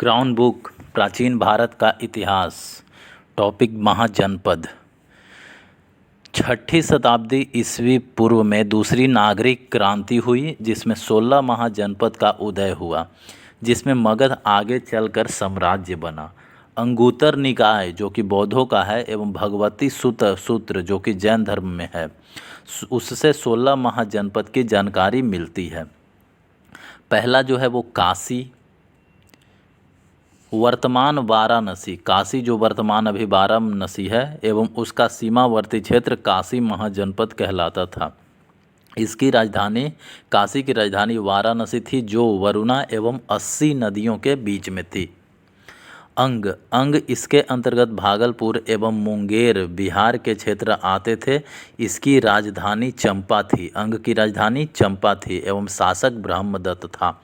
Crown book प्राचीन भारत का इतिहास। टॉपिक महाजनपद। 6ठी शताब्दी ईस्वी पूर्व में दूसरी नागरिक क्रांति हुई जिसमें 16 महाजनपद का उदय हुआ, जिसमें मगध आगे चलकर साम्राज्य बना। अंगुत्तर निकाय जो कि बौद्धों का है एवं भगवती सूत्र जो कि जैन धर्म में है, उससे 16 महाजनपद की जानकारी मिलती है। पहला जो है वो काशी, वर्तमान वाराणसी। काशी जो वर्तमान अभी वाराणसी है एवं उसका सीमावर्ती क्षेत्र काशी महाजनपद कहलाता था। इसकी राजधानी, काशी की राजधानी वाराणसी थी जो वरुणा एवं 80 नदियों के बीच में थी। अंग इसके अंतर्गत भागलपुर एवं मुंगेर बिहार के क्षेत्र आते थे। इसकी राजधानी चंपा थी। अंग की राजधानी चंपा थी एवं शासक ब्रह्मदत्त था।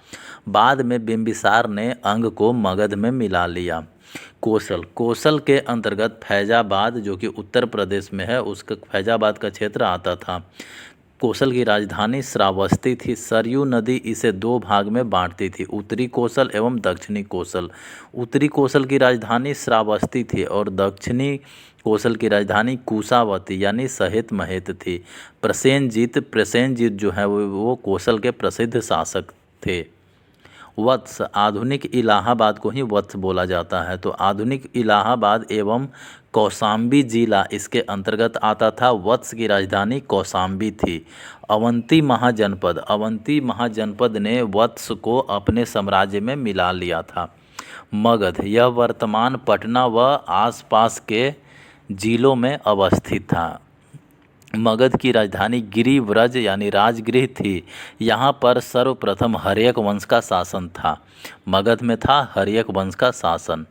बाद में बिंबिसार ने अंग को मगध में मिला लिया। कोसल के अंतर्गत फैजाबाद जो कि उत्तर प्रदेश में है, उसका फैजाबाद का क्षेत्र आता था। कोसल की राजधानी श्रावस्ती थी। सरयू नदी इसे 2 भाग में बांटती थी, उत्तरी कोसल एवं दक्षिणी कोसल। उत्तरी कोसल की राजधानी श्रावस्ती थी और दक्षिणी कोसल की राजधानी कुशावती यानी सहेत महेत थी। प्रसेनजीत जो है वो कोसल के प्रसिद्ध शासक थे। वत्स, आधुनिक इलाहाबाद को ही वत्स बोला जाता है, तो आधुनिक इलाहाबाद एवं कौशाम्बी जिला इसके अंतर्गत आता था। वत्स की राजधानी कौशाम्बी थी। अवंती महाजनपद ने वत्स को अपने साम्राज्य में मिला लिया था। मगध, यह वर्तमान पटना व आसपास के जिलों में अवस्थित था। मगध की राजधानी गिरिव्रज यानी राजगृह थी। यहाँ पर सर्वप्रथम हर्यक वंश का शासन था। मगध में था हर्यक वंश का शासन।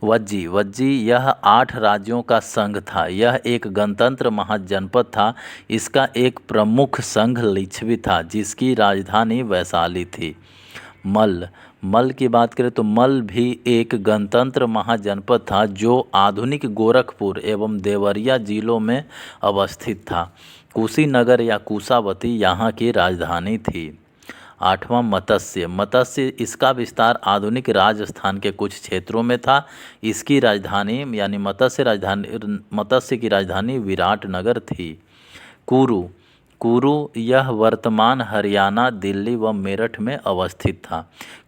वज्जी यह 8 राज्यों का संघ था। यह एक गणतंत्र महाजनपद था। इसका एक प्रमुख संघ लिच्छवी था जिसकी राजधानी वैशाली थी। मल की बात करें तो मल भी एक गणतंत्र महाजनपद था जो आधुनिक गोरखपुर एवं देवरिया जिलों में अवस्थित था। कुशीनगर या कुशावती यहाँ की राजधानी थी। 8वां मत्स्य इसका विस्तार आधुनिक राजस्थान के कुछ क्षेत्रों में था। इसकी राजधानी यानी मत्स्य की राजधानी विराटनगर थी। कुरु यह वर्तमान हरियाणा, दिल्ली व मेरठ में अवस्थित था।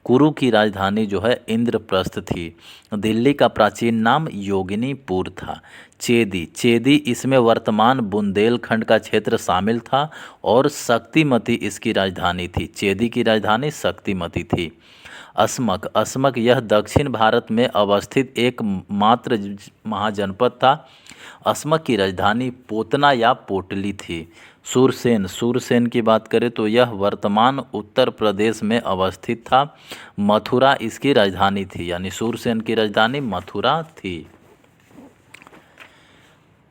कुरु की राजधानी जो है इंद्रप्रस्थ थी। दिल्ली का प्राचीन नाम योगिनीपुर था। चेदी इसमें वर्तमान बुंदेलखंड का क्षेत्र शामिल था और शक्तिमती इसकी राजधानी थी। चेदी की राजधानी शक्तिमती थी। अस्मक यह दक्षिण भारत में अवस्थित एक मात्र महाजनपद था। अस्मक की राजधानी पोतना या पोटली थी। सूरसेन की बात करें तो यह वर्तमान उत्तर प्रदेश में अवस्थित था। मथुरा इसकी राजधानी थी, यानी सूरसेन की राजधानी मथुरा थी।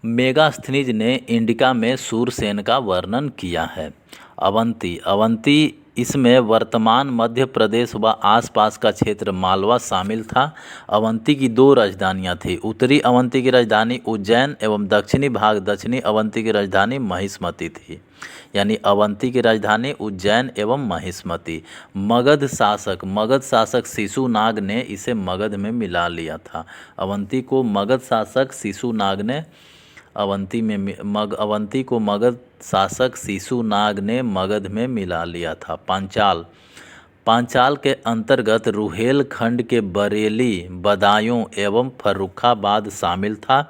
मेगास्थनीज ने इंडिका में सूरसेन का वर्णन किया है। अवंती इसमें वर्तमान मध्य प्रदेश व आसपास का क्षेत्र मालवा शामिल था। अवंती की 2 राजधानियां थी। उत्तरी अवंती की राजधानी उज्जैन एवं दक्षिणी अवंती की राजधानी महिष्मती थी, यानी अवंती की राजधानी उज्जैन एवं महिष्मती। मगध शासक शिशुनाग ने इसे मगध में मिला लिया था। अवंती को मगध शासक शिशुनाग ने मगध में मिला लिया था। पांचाल के अंतर्गत रुहेलखंड के बरेली, बदायूं एवं फर्रुखाबाद शामिल था।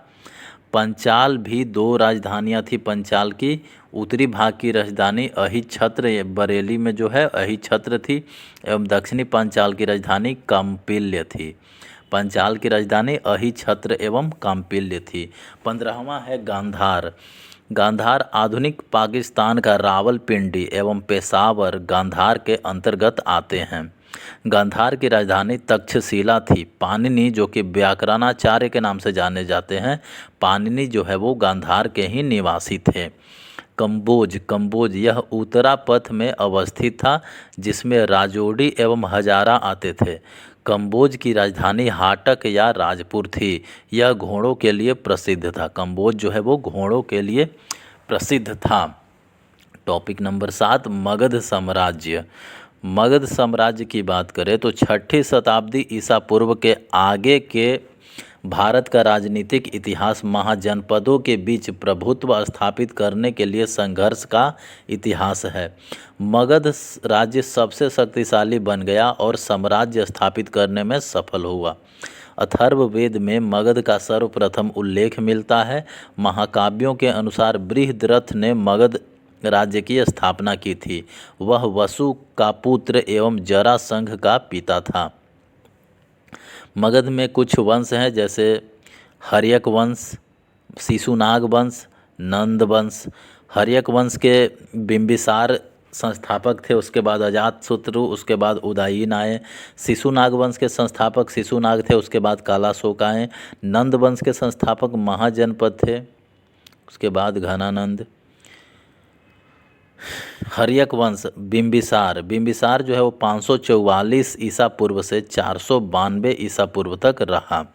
पंचाल भी 2 राजधानियां थी। पंचाल की उत्तरी भाग की राजधानी अहिछत्र, बरेली में जो है अहिछत्र थी एवं दक्षिणी पंचाल की राजधानी काम्पिल्य थी। पंचाल की राजधानी अहिछत्र एवं काम्पिल्य थी। 15वां है गांधार आधुनिक पाकिस्तान का रावलपिंडी एवं पेशावर गांधार के अंतर्गत आते हैं। गांधार की राजधानी तक्षशिला थी। पाणिनि जो कि व्याकरणाचार्य के नाम से जाने जाते हैं, पाणिनि जो है वो गांधार के ही निवासी थे। कंबोज यह उत्तरापथ में अवस्थित था जिसमें राजौड़ी एवं हजारा आते थे। कंबोज की राजधानी हाटक या राजपुर थी। यह घोड़ों के लिए प्रसिद्ध था। कंबोज जो है वो घोड़ों के लिए प्रसिद्ध था। टॉपिक नंबर 7 मगध साम्राज्य। मगध साम्राज्य की बात करें तो 6ठी शताब्दी ईसा पूर्व के आगे के भारत का राजनीतिक इतिहास महाजनपदों के बीच प्रभुत्व स्थापित करने के लिए संघर्ष का इतिहास है। मगध राज्य सबसे शक्तिशाली बन गया और साम्राज्य स्थापित करने में सफल हुआ। अथर्ववेद में मगध का सर्वप्रथम उल्लेख मिलता है। महाकाव्यों के अनुसार बृहद्रथ ने मगध राज्य की स्थापना की थी। वह वसु का पुत्र एवं जरासंघ का पिता था। मगध में कुछ वंश हैं जैसे हर्यक वंश, शिशुनाग वंश, नंद वंश। हर्यक वंश के बिंबिसार संस्थापक थे, उसके बाद अजातशत्रु, उसके बाद उदयीन आए। शिशुनाग वंश के संस्थापक शिशुनाग थे, उसके बाद कालाशोक आए। नंद वंश के संस्थापक महाजनपद थे, उसके बाद घनानंद। हर्यक वंश बिंबिसार जो है वो 544 ईसा पूर्व से 492 ईसा पूर्व तक रहा।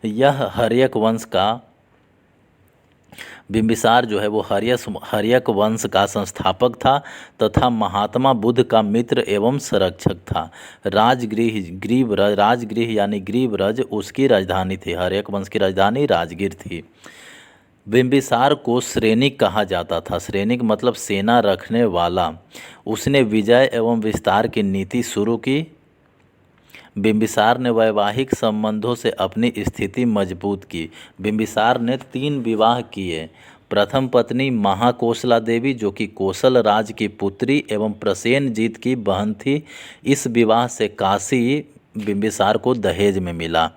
यह हर्यक वंश का बिंबिसार जो है वो हर्यक वंश का संस्थापक था तथा महात्मा बुद्ध का मित्र एवं संरक्षक था। राजगृह यानी ग्रीवरज उसकी राजधानी थी। हर्यक वंश की राजधानी राजगीर थी। बिंबिसार को श्रेनिक कहा जाता था। श्रेनिक मतलब सेना रखने वाला। उसने विजय एवं विस्तार की नीति शुरू की। बिंबिसार ने वैवाहिक संबंधों से अपनी स्थिति मजबूत की। बिंबिसार ने 3 विवाह किए। प्रथम पत्नी महाकोसला देवी जो कि कोसल राज की पुत्री एवं प्रसेनजीत की बहन थी। इस विवाह से काशी बिंबिसार को दहेज में मिला।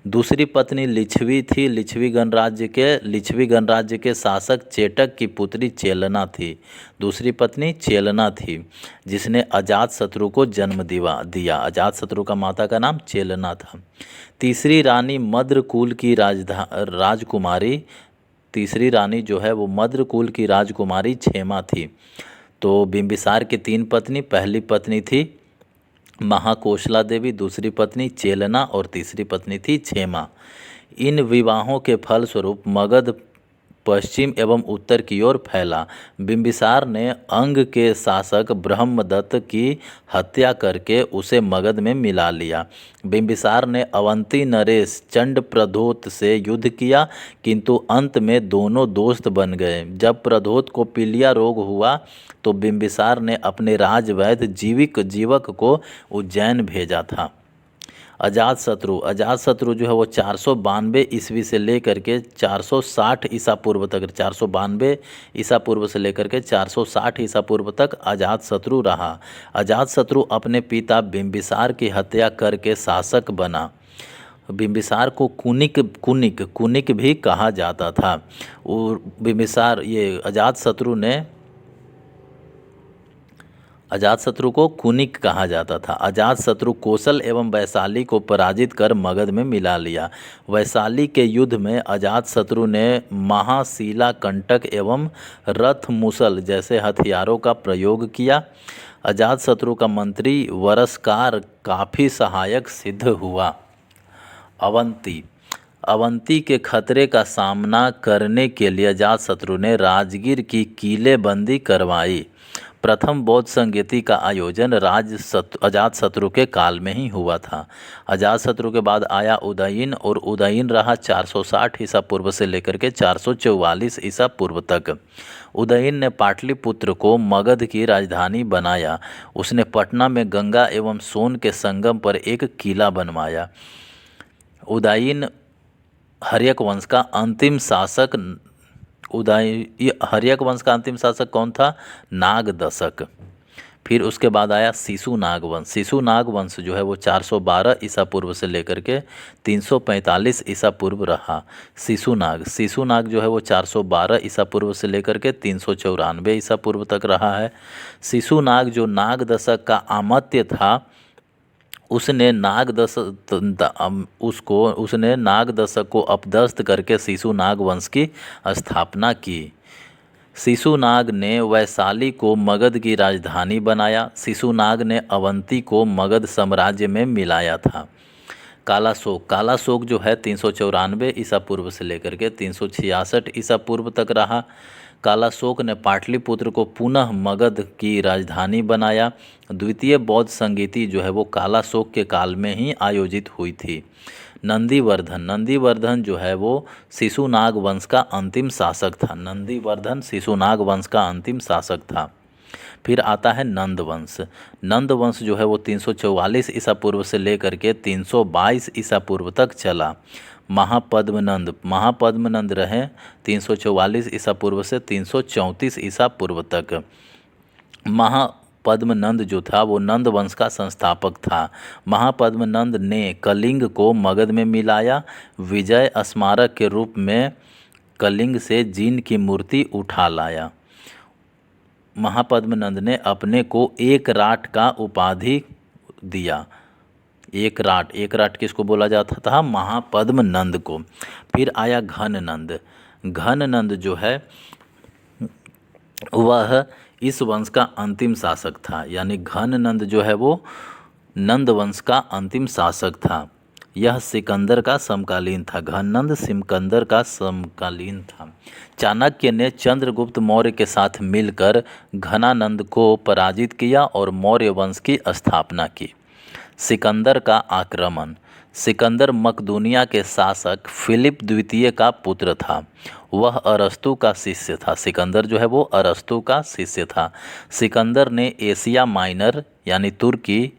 दूसरी पत्नी लिच्छवी थी। लिच्छवी गणराज्य के शासक चेटक की पुत्री चेलना थी। दूसरी पत्नी चेलना थी जिसने अजातशत्रु को जन्म दिया। अजातशत्रु का माता का नाम चेलना था। तीसरी रानी मद्रकुल की राजकुमारी तीसरी रानी जो है वो मद्रकुल की राजकुमारी क्षेमा थी। तो बिंबिसार की 3 पत्नी, पहली पत्नी थी महाकोशला देवी, दूसरी पत्नी चेलना और तीसरी पत्नी थी क्षेमा। इन विवाहों के फलस्वरूप मगध पश्चिम एवं उत्तर की ओर फैला। बिंबिसार ने अंग के शासक ब्रह्मदत्त की हत्या करके उसे मगध में मिला लिया। बिंबिसार ने अवंती नरेश चंडप्रद्योत से युद्ध किया किंतु अंत में दोनों दोस्त बन गए। जब प्रद्योत को पीलिया रोग हुआ तो बिंबिसार ने अपने राजवैद्य जीवक को उज्जैन भेजा था। अजातशत्रु जो है वो 492 ईस्वी से लेकर के 460 ईसा पूर्व तक 492 ईसा पूर्व से लेकर के 460 ईसा पूर्व तक अजातशत्रु रहा। अजातशत्रु अपने पिता बिंबिसार की हत्या करके शासक बना। बिंबिसार को कुनिक भी कहा जाता था। और बिंबिसार अजातशत्रु को कुनिक कहा जाता था। अजातशत्रु कौशल एवं वैशाली को पराजित कर मगध में मिला लिया। वैशाली के युद्ध में अजातशत्रु ने महाशिला कंटक एवं रथ मुसल जैसे हथियारों का प्रयोग किया। अजातशत्रु का मंत्री वरस्कार काफ़ी सहायक सिद्ध हुआ। अवंती के खतरे का सामना करने के लिए अजातशत्रु ने राजगीर की किलेबंदी करवाई। प्रथम बौद्ध संगीति का आयोजन अजातशत्रु के काल में ही हुआ था। अजातशत्रु के बाद आया उदयीन और उदयीन रहा 460 ईसा पूर्व से लेकर के 444 ईसा पूर्व तक। उदयीन ने पाटलिपुत्र को मगध की राजधानी बनाया। उसने पटना में गंगा एवं सोन के संगम पर एक किला बनवाया। उदयीन हर्यक वंश का अंतिम शासक कौन था? नागदशक। फिर उसके बाद आया शिशुनाग वंश। शिशुनाग वंश जो है वो 412 ईसा पूर्व से लेकर के 345 ईसा पूर्व रहा। शिशुनाग जो है वो 412 ईसा पूर्व से लेकर के 394 ईसा पूर्व तक रहा है। शिशुनाग जो नागदशक का आमत्य था उसने नागदशक को अपदस्थ करके शिशुनाग वंश की स्थापना की। शिशुनाग ने वैशाली को मगध की राजधानी बनाया। शिशुनाग ने अवंती को मगध साम्राज्य में मिलाया था। कालाशोक जो है 394 ईसा पूर्व से लेकर के 366 ईसा पूर्व तक रहा। कालाशोक ने पाटलिपुत्र को पुनः मगध की राजधानी बनाया। द्वितीय बौद्ध संगीति जो है वो कालाशोक के काल में ही आयोजित हुई थी। नंदीवर्धन जो है वो शिशुनाग वंश का अंतिम शासक था। नंदीवर्धन शिशुनाग वंश का अंतिम शासक था। फिर आता है नंदवंश। नंदवंश जो है वो 344 ईसा पूर्व से लेकर के 322 ईसा पूर्व तक चला। महापद्मनंद रहे 344 ईसा पूर्व से 334 ईसा पूर्व तक। महापद्मनंद जो था वो नंद वंश का संस्थापक था। महापद्मनंद ने कलिंग को मगध में मिलाया। विजय स्मारक के रूप में कलिंग से जीन की मूर्ति उठा लाया। महापद्मनंद ने अपने को एक राट का उपाधि दिया। एक राट किसको बोला जाता था? महापद्मनंद को। फिर आया घननंद जो है वह इस वंश का अंतिम शासक था। यानी घननंद जो है वो नंद वंश का अंतिम शासक था। यह सिकंदर का समकालीन था। घननंद सिकंदर का समकालीन था। चाणक्य ने चंद्रगुप्त मौर्य के साथ मिलकर घनानंद को पराजित किया और मौर्य वंश की स्थापना की। सिकंदर का आक्रमण। सिकंदर मकदूनिया के शासक फिलिप द्वितीय का पुत्र था। वह अरस्तु का शिष्य था। सिकंदर जो है वो अरस्तु का शिष्य था। सिकंदर ने एशिया माइनर यानी तुर्की,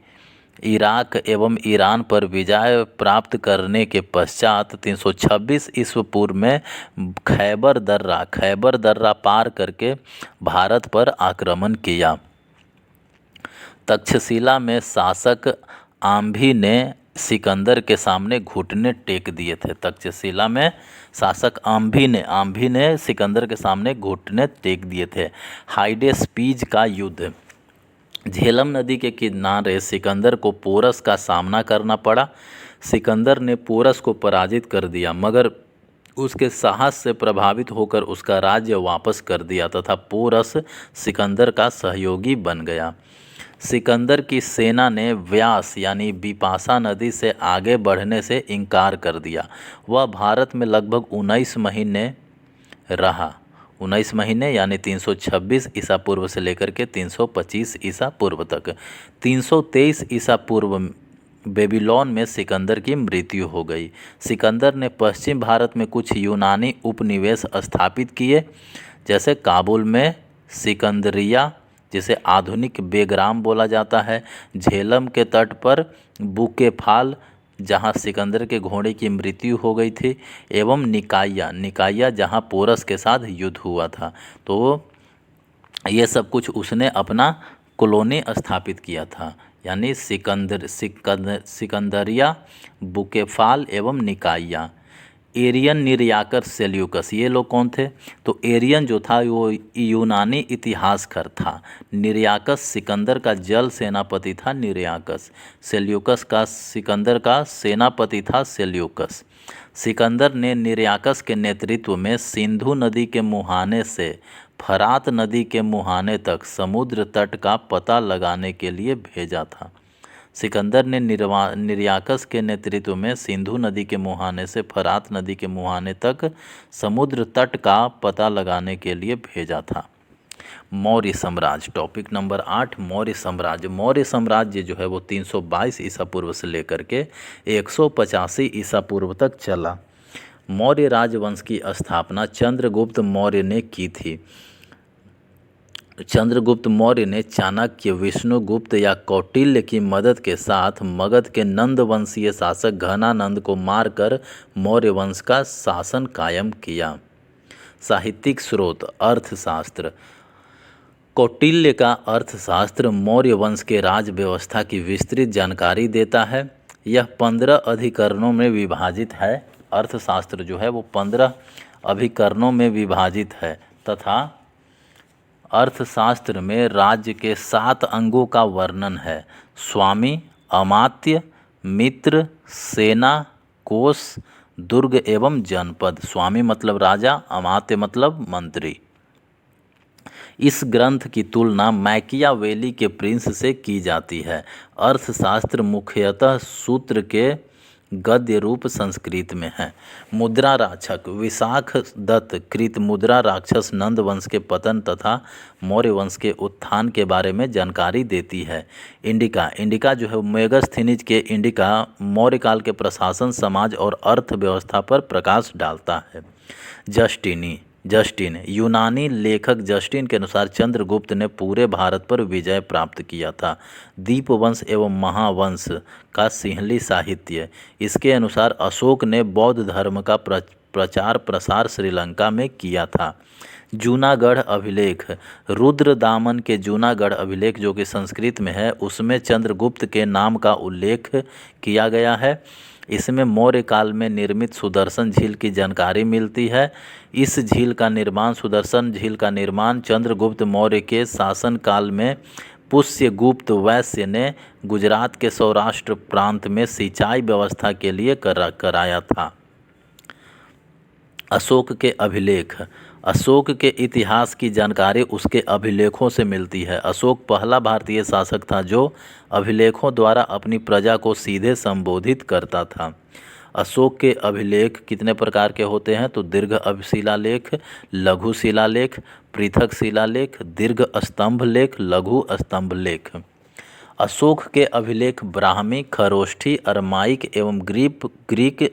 इराक एवं ईरान पर विजय प्राप्त करने के पश्चात 326 ईस्वी पूर्व में खैबर दर्रा पार करके भारत पर आक्रमण किया। तक्षशिला में शासक आम्भी ने सिकंदर के सामने घुटने टेक दिए थे। तक्षशिला में शासक आम्भी ने सिकंदर के सामने घुटने टेक दिए थे। हाइडेस्पीज का युद्ध। झेलम नदी के किनारे सिकंदर को पोरस का सामना करना पड़ा। सिकंदर ने पोरस को पराजित कर दिया, मगर उसके साहस से प्रभावित होकर उसका राज्य वापस कर दिया तथा पोरस सिकंदर का सहयोगी बन गया। सिकंदर की सेना ने व्यास यानी बिपाशा नदी से आगे बढ़ने से इनकार कर दिया। वह भारत में लगभग 19 महीने रहा। 19 महीने यानी 326 ईसा पूर्व से लेकर के 325 ईसा पूर्व तक। 323 ईसा पूर्व बेबीलोन में सिकंदर की मृत्यु हो गई। सिकंदर ने पश्चिम भारत में कुछ यूनानी उपनिवेश स्थापित किए, जैसे काबुल में सिकंदरिया, जिसे आधुनिक बेग्राम बोला जाता है, झेलम के तट पर बुकेफाल जहाँ सिकंदर के घोड़े की मृत्यु हो गई थी, एवं निकाया जहाँ पोरस के साथ युद्ध हुआ था। तो ये सब कुछ उसने अपना कॉलोनी स्थापित किया था, यानी सिकंदरिया, बुकेफाल एवं निकाया। एरियन, निरयाकस, सेल्यूकस, ये लोग कौन थे? तो एरियन जो था वो यूनानी इतिहासकार था। निरयाकस सिकंदर का जल सेनापति था निरयाकस। सेल्यूकस का सिकंदर का सेनापति था सेल्यूकस। सिकंदर ने निरयाकस के नेतृत्व में सिंधु नदी के मुहाने से फरात नदी के मुहाने तक समुद्र तट का पता लगाने के लिए भेजा था। सिकंदर ने निरयाकस के नेतृत्व में सिंधु नदी के मुहाने से फरात नदी के मुहाने तक समुद्र तट का पता लगाने के लिए भेजा था। मौर्य साम्राज्य, टॉपिक नंबर 8, मौर्य साम्राज्य। मौर्य साम्राज्य जो है वो 322 ईसा पूर्व से लेकर के 185 ईसा पूर्व तक चला। मौर्य राजवंश की स्थापना चंद्रगुप्त मौर्य ने की थी। चंद्रगुप्त मौर्य ने चाणक्य, विष्णुगुप्त या कौटिल्य की मदद के साथ मगध के नंद वंशीय शासक घनानंद को मारकर मौर्य वंश का शासन कायम किया। साहित्यिक स्रोत, अर्थशास्त्र। कौटिल्य का अर्थशास्त्र मौर्य वंश के राज व्यवस्था की विस्तृत जानकारी देता है। यह 15 अधिकरणों में विभाजित है। अर्थशास्त्र जो है वो 15 अभिकरणों में विभाजित है तथा अर्थशास्त्र में राज्य के 7 अंगों का वर्णन है। स्वामी, अमात्य, मित्र, सेना, कोष, दुर्ग एवं जनपद। स्वामी मतलब राजा, अमात्य मतलब मंत्री। इस ग्रंथ की तुलना मैकियावेली के प्रिंस से की जाती है। अर्थशास्त्र मुख्यतः सूत्र के गद्य रूप संस्कृत में है। मुद्रा राक्षक विशाख दत्त कृत मुद्रा राक्षस नंद वंश के पतन तथा मौर्य वंश के उत्थान के बारे में जानकारी देती है। इंडिका इंडिका जो है मेगास्थनीज के इंडिका मौर्य काल के प्रशासन, समाज और अर्थव्यवस्था पर प्रकाश डालता है। जस्टिन यूनानी लेखक जस्टिन के अनुसार चंद्रगुप्त ने पूरे भारत पर विजय प्राप्त किया था। दीपवंश एवं महावंश का सिंहली साहित्य, इसके अनुसार अशोक ने बौद्ध धर्म का प्रचार प्रसार श्रीलंका में किया था। जूनागढ़ अभिलेख रुद्रदामन के जूनागढ़ अभिलेख जो कि संस्कृत में है, उसमें चंद्रगुप्त के नाम का उल्लेख किया गया है। इसमें मौर्य काल में निर्मित सुदर्शन झील की जानकारी मिलती है। इस झील का निर्माण सुदर्शन झील का निर्माण चंद्रगुप्त मौर्य के शासन काल में पुष्यगुप्त वैश्य ने गुजरात के सौराष्ट्र प्रांत में सिंचाई व्यवस्था के लिए कराया था। अशोक के अभिलेख अशोक के इतिहास की जानकारी उसके अभिलेखों से मिलती है। अशोक पहला भारतीय शासक था जो अभिलेखों द्वारा अपनी प्रजा को सीधे संबोधित करता था। अशोक के अभिलेख कितने प्रकार के होते हैं? तो दीर्घ शिलालेख, लघु शिलालेख, पृथक शिलालेख, दीर्घ स्तंभ लेख, लघु स्तंभ लेख। अशोक के अभिलेख ब्राह्मी, खरोष्ठी, अरमाइक एवं ग्रीक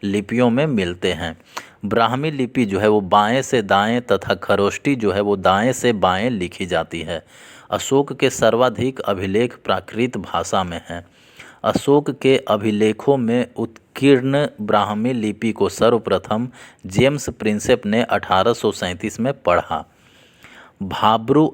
लिपियों में मिलते हैं। ब्राह्मी लिपि जो है वो बाएं से दाएं तथा खरोष्ठी जो है वो दाएं से बाएं लिखी जाती है। अशोक के सर्वाधिक अभिलेख प्राकृत भाषा में हैं। अशोक के अभिलेखों में उत्कीर्ण ब्राह्मी लिपि को सर्वप्रथम जेम्स प्रिंसेप ने 1837 में पढ़ा। भाब्रू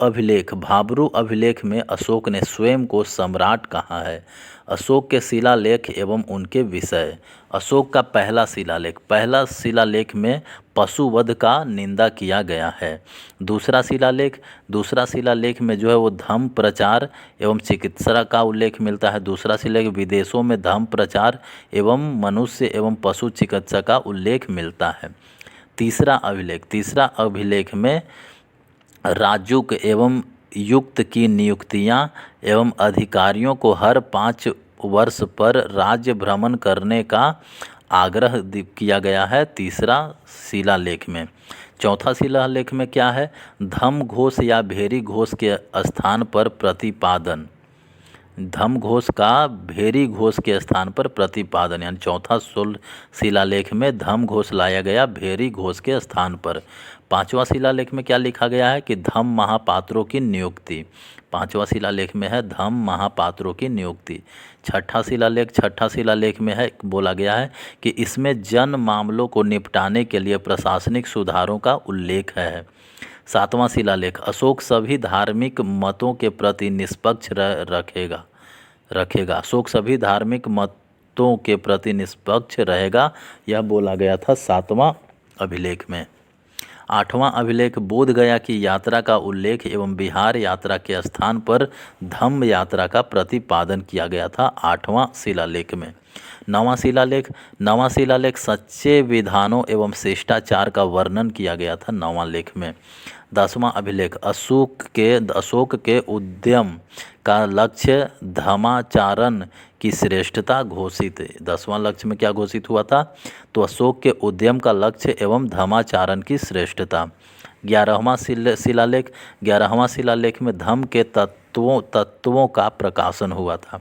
अभिलेख में अशोक ने स्वयं को सम्राट कहा है। अशोक के शिलालेख एवं उनके विषय। अशोक का पहला शिलालेख में पशुवध का निंदा किया गया है। दूसरा शिलालेख में जो है वो धर्म प्रचार एवं चिकित्सा का उल्लेख मिलता है। दूसरा शिलालेख विदेशों में धर्म प्रचार एवं मनुष्य एवं पशु चिकित्सा का उल्लेख मिलता है। तीसरा अभिलेख में राजुक एवं युक्त की नियुक्तियां एवं अधिकारियों को हर 5 वर्ष पर राज्य भ्रमण करने का आग्रह किया गया है तीसरा शिलालेख में। चौथा शिलालेख में क्या है? धम घोष या भेरी घोष के स्थान पर प्रतिपादन। धम घोष का भेरी घोष के स्थान पर प्रतिपादन, यानी चौथा शिलालेख में धम घोष लाया गया भेरी घोष के स्थान पर। पांचवा शिलालेख में क्या लिखा गया है कि धम महापात्रों की नियुक्ति। पांचवा शिलालेख में है धम महापात्रों की नियुक्ति। छठा शिलालेख में है बोला गया है कि इसमें जन मामलों को निपटाने के लिए प्रशासनिक सुधारों का उल्लेख है। सातवां शिलालेख अशोक सभी धार्मिक मतों के प्रति निष्पक्ष रखेगा। अशोक सभी धार्मिक मतों के प्रति निष्पक्ष रहेगा, यह बोला गया था सातवां अभिलेख में। आठवां अभिलेख बोध गया की यात्रा का उल्लेख एवं बिहार यात्रा के स्थान पर धम्म यात्रा का प्रतिपादन किया गया था आठवां शिलालेख में। नवां शिलालेख सच्चे विधानों एवं शिष्टाचार का वर्णन किया गया था नवां लेख में। 10वां अभिलेख अशोक के उद्यम का लक्ष्य धर्माचरण की श्रेष्ठता घोषित। 10वां लक्ष्य में क्या घोषित हुआ था? तो अशोक के उद्यम का लक्ष्य एवं धर्माचरण की श्रेष्ठता। 11वां शिलालेख में धम्म के तत्वों का प्रकाशन हुआ था।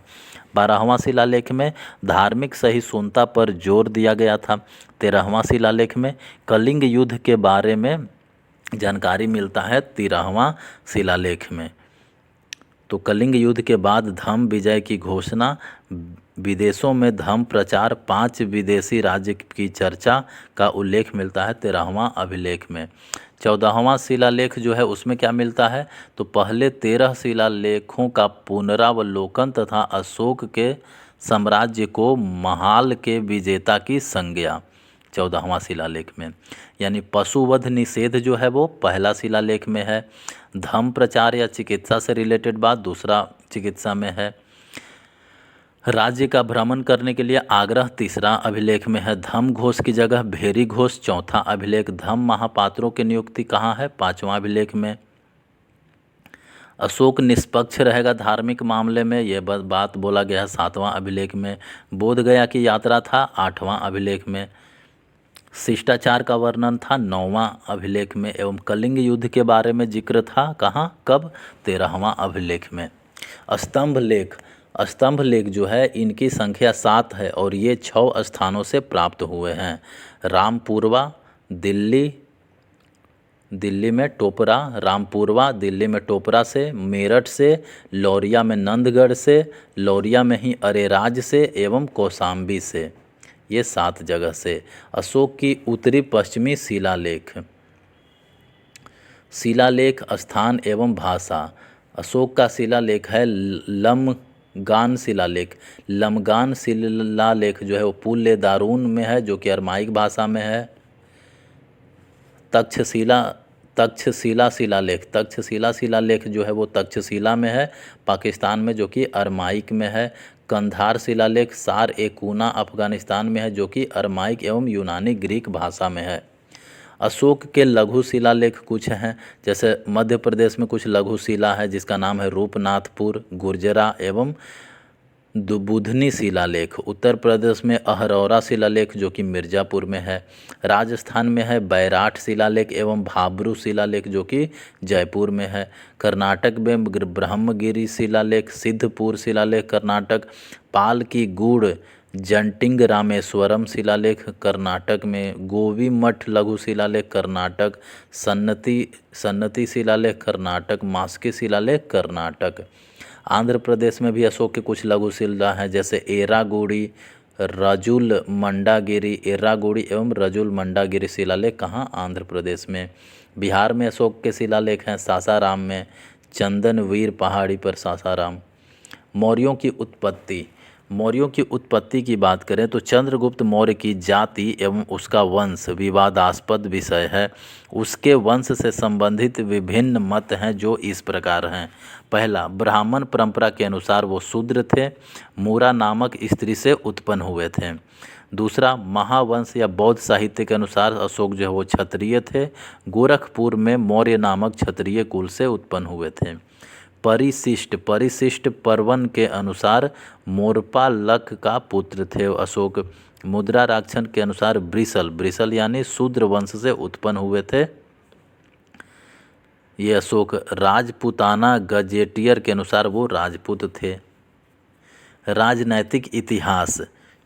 12वां शिलालेख में धार्मिक सहिष्णुता पर जोर दिया गया था। 13वां शिलालेख में कलिंग युद्ध के बारे में जानकारी मिलता है 13वां शिलालेख में। तो कलिंग युद्ध के बाद धम्म विजय की घोषणा, विदेशों में धम्म प्रचार, 5 विदेशी राज्य की चर्चा का उल्लेख मिलता है 13वां अभिलेख में। 14वां शिलालेख जो है उसमें क्या मिलता है? तो पहले 13 शिलालेखों का पुनरावलोकन तथा अशोक के साम्राज्य को महाल के विजेता की संज्ञा 14वां शिलालेख में। यानी पशुवध निषेध जो है वो पहला शिलालेख में है। धम्म प्रचार या चिकित्सा से रिलेटेड बात दूसरा चिकित्सा में है। राज्य का भ्रमण करने के लिए आग्रह तीसरा अभिलेख में है। धम्म घोष की जगह भेरी घोष चौथा अभिलेख। धम्म महापात्रों की नियुक्ति कहाँ है? 5वां अभिलेख में। अशोक निष्पक्ष रहेगा धार्मिक मामले में, यह बात बोला गया है 7वां अभिलेख में। बोध गया की यात्रा था 8वां अभिलेख में। शिष्टाचार का वर्णन था 9वां अभिलेख में। एवं कलिंग युद्ध के बारे में जिक्र था कहाँ, कब, 13वां अभिलेख में। स्तंभ लेख जो है इनकी संख्या 7 है और ये 6 स्थानों से प्राप्त हुए हैं। रामपुरवा दिल्ली में टोपरा, रामपुरवा दिल्ली में टोपरा से, मेरठ से, लौरिया में नंदगढ़ से, लौरिया में ही अरेराज से एवं कौशाम्बी से, ये 7 जगह से। अशोक की उत्तरी पश्चिमी शिलालेख स्थान एवं भाषा। अशोक का शिलालेख है लमगान शिलालेख। लमगान शिलालेख जो है वो पुल्ले दारून में है जो कि अरमाइक भाषा में है। तक्षशिला शिलालेख जो है वो तक्षशिला में है पाकिस्तान में जो कि अरमाइक में है। कंधार शिलालेख सार ए कूना अफगानिस्तान में है जो कि अरमाइक एवं यूनानी ग्रीक भाषा में है। अशोक के लघु शिलालेख कुछ हैं, जैसे मध्य प्रदेश में कुछ लघु शिला है जिसका नाम है रूपनाथपुर, गुर्जरा एवं बुधनी शिलालेख। उत्तर प्रदेश में अहरौरा शिलालेख जो कि मिर्ज़ापुर में है। राजस्थान में है बैराठ शिलालेख एवं भाबरू शिलालेख जो कि जयपुर में है। कर्नाटक में ब्रह्मगिरी शिलालेख, सिद्धपुर शिलालेख कर्नाटक। पाल की गूढ़ जंटिंग रामेश्वरम शिलालेख कर्नाटक में। गोवी मठ लघु शिलालेख कर्नाटक। सन्नति शिलालेख कर्नाटक। मास्की शिलालेख कर्नाटक। आंध्र प्रदेश में भी अशोक के कुछ लघु शिला हैं, जैसे एरागुड़ी, रजुल मंडागिरी एवं रजुल मंडागिरी शिलालेख कहाँ, आंध्र प्रदेश में। बिहार में अशोक के शिलालेख हैं सासाराम में, चंदनवीर पहाड़ी पर सासाराम। मौर्यों की उत्पत्ति की बात करें तो चंद्रगुप्त मौर्य की जाति एवं उसका वंश विवादास्पद विषय है। उसके वंश से संबंधित विभिन्न मत हैं जो इस प्रकार हैं। पहला, ब्राह्मण परंपरा के अनुसार वो शूद्र थे, मूरा नामक स्त्री से उत्पन्न हुए थे। दूसरा, महावंश या बौद्ध साहित्य के अनुसार अशोक जो है वो क्षत्रिय थे, गोरखपुर में मौर्य नामक क्षत्रिय कुल से उत्पन्न हुए थे। परिशिष्ट पर्वन के अनुसार मोरपा लक का पुत्र थे अशोक। मुद्रा राक्षण के अनुसार ब्रिसल यानी शूद्र वंश से उत्पन्न हुए थे ये अशोक। राजपूताना गजेटियर के अनुसार वो राजपूत थे। राजनैतिक इतिहास,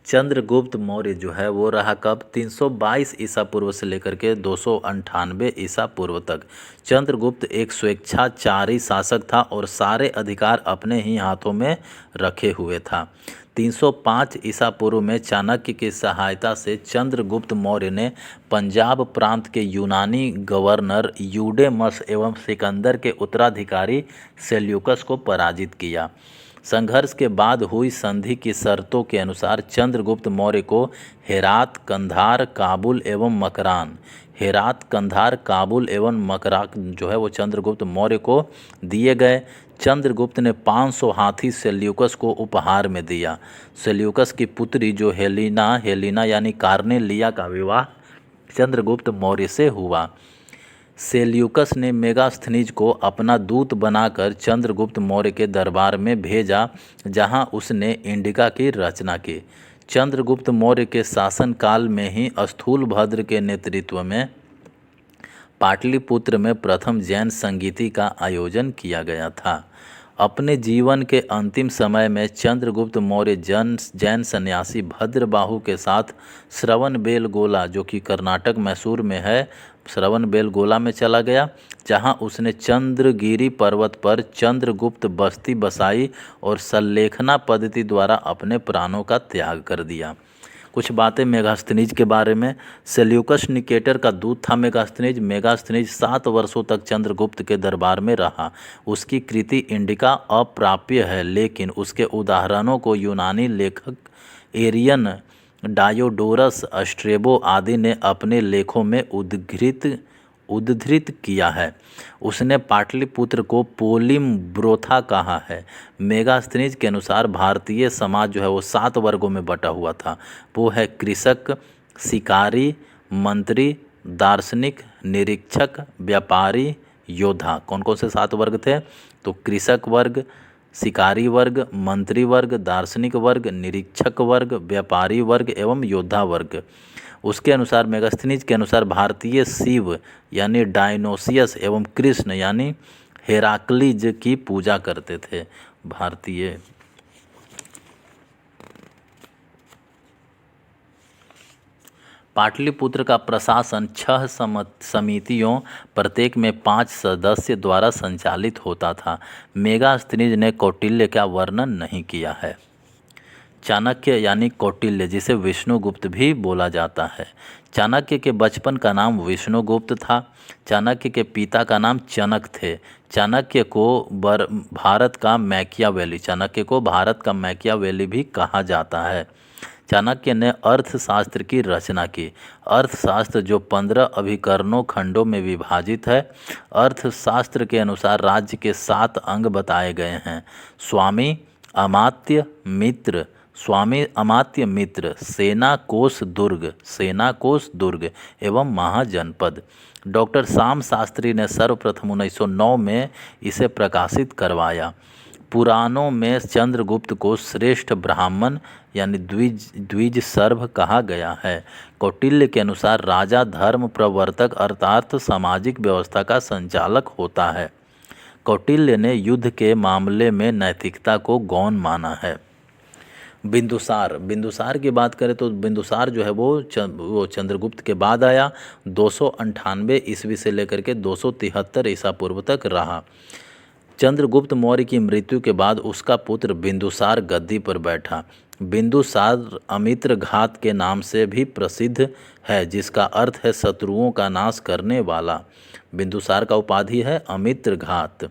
चंद्रगुप्त मौर्य जो है वो रहा कब, 322 ईसा पूर्व से लेकर के 298 ईसा पूर्व तक। चंद्रगुप्त एक स्वेच्छाचारी शासक था और सारे अधिकार अपने ही हाथों में रखे हुए था। 305 ईसा पूर्व में चाणक्य की सहायता से चंद्रगुप्त मौर्य ने पंजाब प्रांत के यूनानी गवर्नर यूडेमस एवं सिकंदर के उत्तराधिकारी सेल्यूकस को पराजित किया। संघर्ष के बाद हुई संधि की शर्तों के अनुसार चंद्रगुप्त मौर्य को हेरात, कंधार, काबुल एवं मकरान जो है वो चंद्रगुप्त मौर्य को दिए गए। चंद्रगुप्त ने 500 हाथी सेल्यूकस को उपहार में दिया। सेल्यूकस की पुत्री जो हेलिना यानी कार्नेलिया का विवाह चंद्रगुप्त मौर्य से हुआ। सेल्यूकस ने मेगास्थनीज को अपना दूत बनाकर चंद्रगुप्त मौर्य के दरबार में भेजा, जहां उसने इंडिका की रचना की। चंद्रगुप्त मौर्य के शासनकाल में ही स्थूलभद्र के नेतृत्व में पाटलिपुत्र में प्रथम जैन संगीति का आयोजन किया गया था। अपने जीवन के अंतिम समय में चंद्रगुप्त मौर्य जैन सन्यासी भद्रबाहु के साथ श्रवणबेलगोला जो कि कर्नाटक मैसूर में है, श्रवणबेलगोला में चला गया, जहां उसने चंद्रगिरी पर्वत पर चंद्रगुप्त बस्ती बसाई और सल्लेखना पद्धति द्वारा अपने प्राणों का त्याग कर दिया। कुछ बातें मेगास्थनीज के बारे में। सेल्यूकस निकेटर का दूत था मेगास्थनीज 7 वर्षों तक चंद्रगुप्त के दरबार में रहा। उसकी कृति इंडिका अप्राप्य है, लेकिन उसके उदाहरणों को यूनानी लेखक एरियन, डायोडोरस, स्ट्रेबो आदि ने अपने लेखों में उद्धृत किया है। उसने पाटलिपुत्र को पोलिम्ब्रोथा कहा है। मेगास्थनीज के अनुसार भारतीय समाज जो है वो 7 वर्गों में बटा हुआ था। वो है कृषक, शिकारी, मंत्री, दार्शनिक, निरीक्षक, व्यापारी, योद्धा। कौन कौन से 7 वर्ग थे? तो कृषक वर्ग, शिकारी वर्ग, मंत्री वर्ग, दार्शनिक वर्ग, निरीक्षक वर्ग, व्यापारी वर्ग एवं योद्धा वर्ग। उसके अनुसार मेगास्थनीज के अनुसार भारतीय शिव यानी डायनोसियस एवं कृष्ण यानी हेराक्लीज की पूजा करते थे। भारतीय पाटलिपुत्र का प्रशासन 6 समितियों प्रत्येक में 5 सदस्य द्वारा संचालित होता था। मेगास्थनीज ने कौटिल्य का वर्णन नहीं किया है। चाणक्य यानी कौटिल्य, जिसे विष्णुगुप्त भी बोला जाता है। चाणक्य के बचपन का नाम विष्णुगुप्त था। चाणक्य के पिता का नाम चनक थे। चाणक्य को भारत का मैकियावेली भी कहा जाता है। चाणक्य ने अर्थशास्त्र की रचना की। अर्थशास्त्र जो 15 अभिकरणों खंडों में विभाजित है। अर्थशास्त्र के अनुसार राज्य के 7 अंग बताए गए हैं। स्वामी, अमात्य, मित्र, सेना, कोष, दुर्ग एवं महाजनपद। डॉक्टर श्याम शास्त्री ने सर्वप्रथम 1909 में इसे प्रकाशित करवाया। पुराणों में चंद्रगुप्त को श्रेष्ठ ब्राह्मण यानी द्विज सर्व कहा गया है। कौटिल्य के अनुसार राजा धर्म प्रवर्तक अर्थात सामाजिक व्यवस्था का संचालक होता है। कौटिल्य ने युद्ध के मामले में नैतिकता को गौण माना है। बिंदुसार की बात करें तो बिंदुसार जो है वो चंद्रगुप्त के बाद आया। 298 ईस्वी से लेकर के 273 ईसा पूर्व तक रहा। चंद्रगुप्त मौर्य की मृत्यु के बाद उसका पुत्र बिंदुसार गद्दी पर बैठा। बिंदुसार अमित्र घात के नाम से भी प्रसिद्ध है, जिसका अर्थ है शत्रुओं का नाश करने वाला। बिंदुसार का उपाधि है अमित्र घात।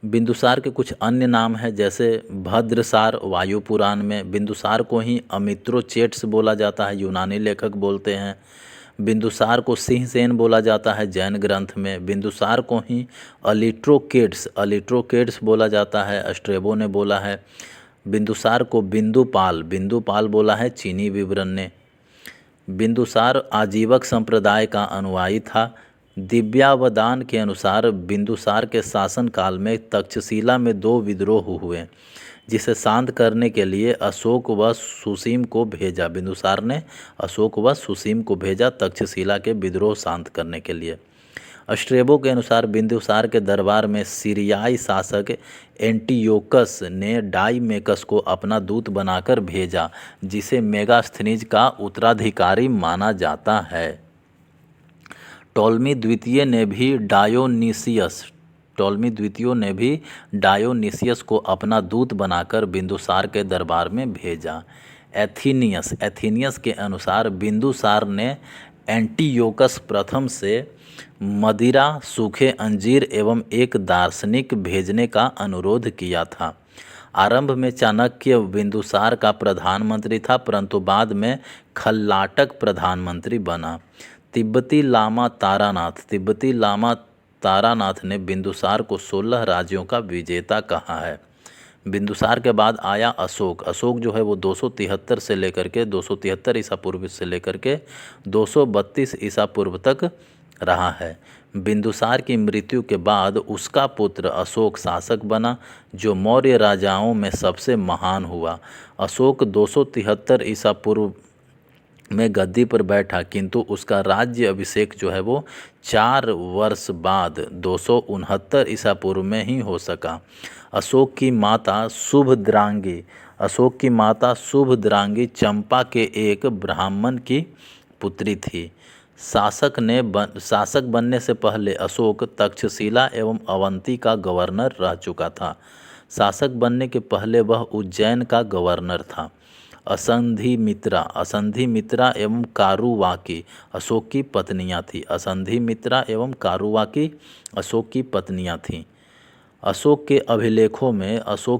बिंदुसार के कुछ अन्य नाम हैं, जैसे भद्रसार वायु पुराण में। बिंदुसार को ही अमित्रोचेट्स बोला जाता है, यूनानी लेखक बोलते हैं। बिंदुसार को सिंहसेन बोला जाता है जैन ग्रंथ में। बिंदुसार को ही अलिट्रोकेट्स बोला जाता है, स्ट्रेबो ने बोला है। बिंदुसार को बिंदुपाल बोला है चीनी विवरण ने। बिंदुसार आजीवक संप्रदाय का अनुयायी था। दिव्यावदान के अनुसार बिंदुसार के शासनकाल में तक्षशिला में 2 विद्रोह हुए, जिसे शांत करने के लिए अशोक व सुसीम को भेजा। बिंदुसार ने अशोक व सुसीम को भेजा तक्षशिला के विद्रोह शांत करने के लिए। स्ट्रेबो के अनुसार बिंदुसार के दरबार में सीरियाई शासक एंटियोकस ने डाइमेकस को अपना दूत बनाकर भेजा, जिसे मेगास्थनीज का उत्तराधिकारी माना जाता है। टॉलमी द्वितीय ने भी डायोनिसियस को अपना दूत बनाकर बिंदुसार के दरबार में भेजा। एथीनियस के अनुसार बिंदुसार ने एंटियोकस प्रथम से मदिरा, सूखे अंजीर एवं एक दार्शनिक भेजने का अनुरोध किया था। आरंभ में चाणक्य बिंदुसार का प्रधानमंत्री था, परंतु बाद में खल्लाटक प्रधानमंत्री बना। तिब्बती लामा तारानाथ ने बिंदुसार को 16 राज्यों का विजेता कहा है। बिंदुसार के बाद आया अशोक जो है वो 273 से लेकर के 273 ईसा पूर्व से लेकर के 232 ईसा पूर्व तक रहा है। बिंदुसार की मृत्यु के बाद उसका पुत्र अशोक शासक बना, जो मौर्य राजाओं में सबसे महान हुआ। अशोक 273 ईसा पूर्व में गद्दी पर बैठा, किंतु उसका राज्य अभिषेक जो है वो 4 वर्ष बाद 269 ईसा पूर्व में ही हो सका। अशोक की माता शुभद्रांगी चंपा के एक ब्राह्मण की पुत्री थी। शासक बनने से पहले अशोक तक्षशिला एवं अवंती का गवर्नर रह चुका था। शासक बनने के पहले वह उज्जैन का गवर्नर था। असंधि मित्रा एवं कारुवाकी अशोक की पत्नियां थीं। अशोक की पत्नियां थीं। अशोक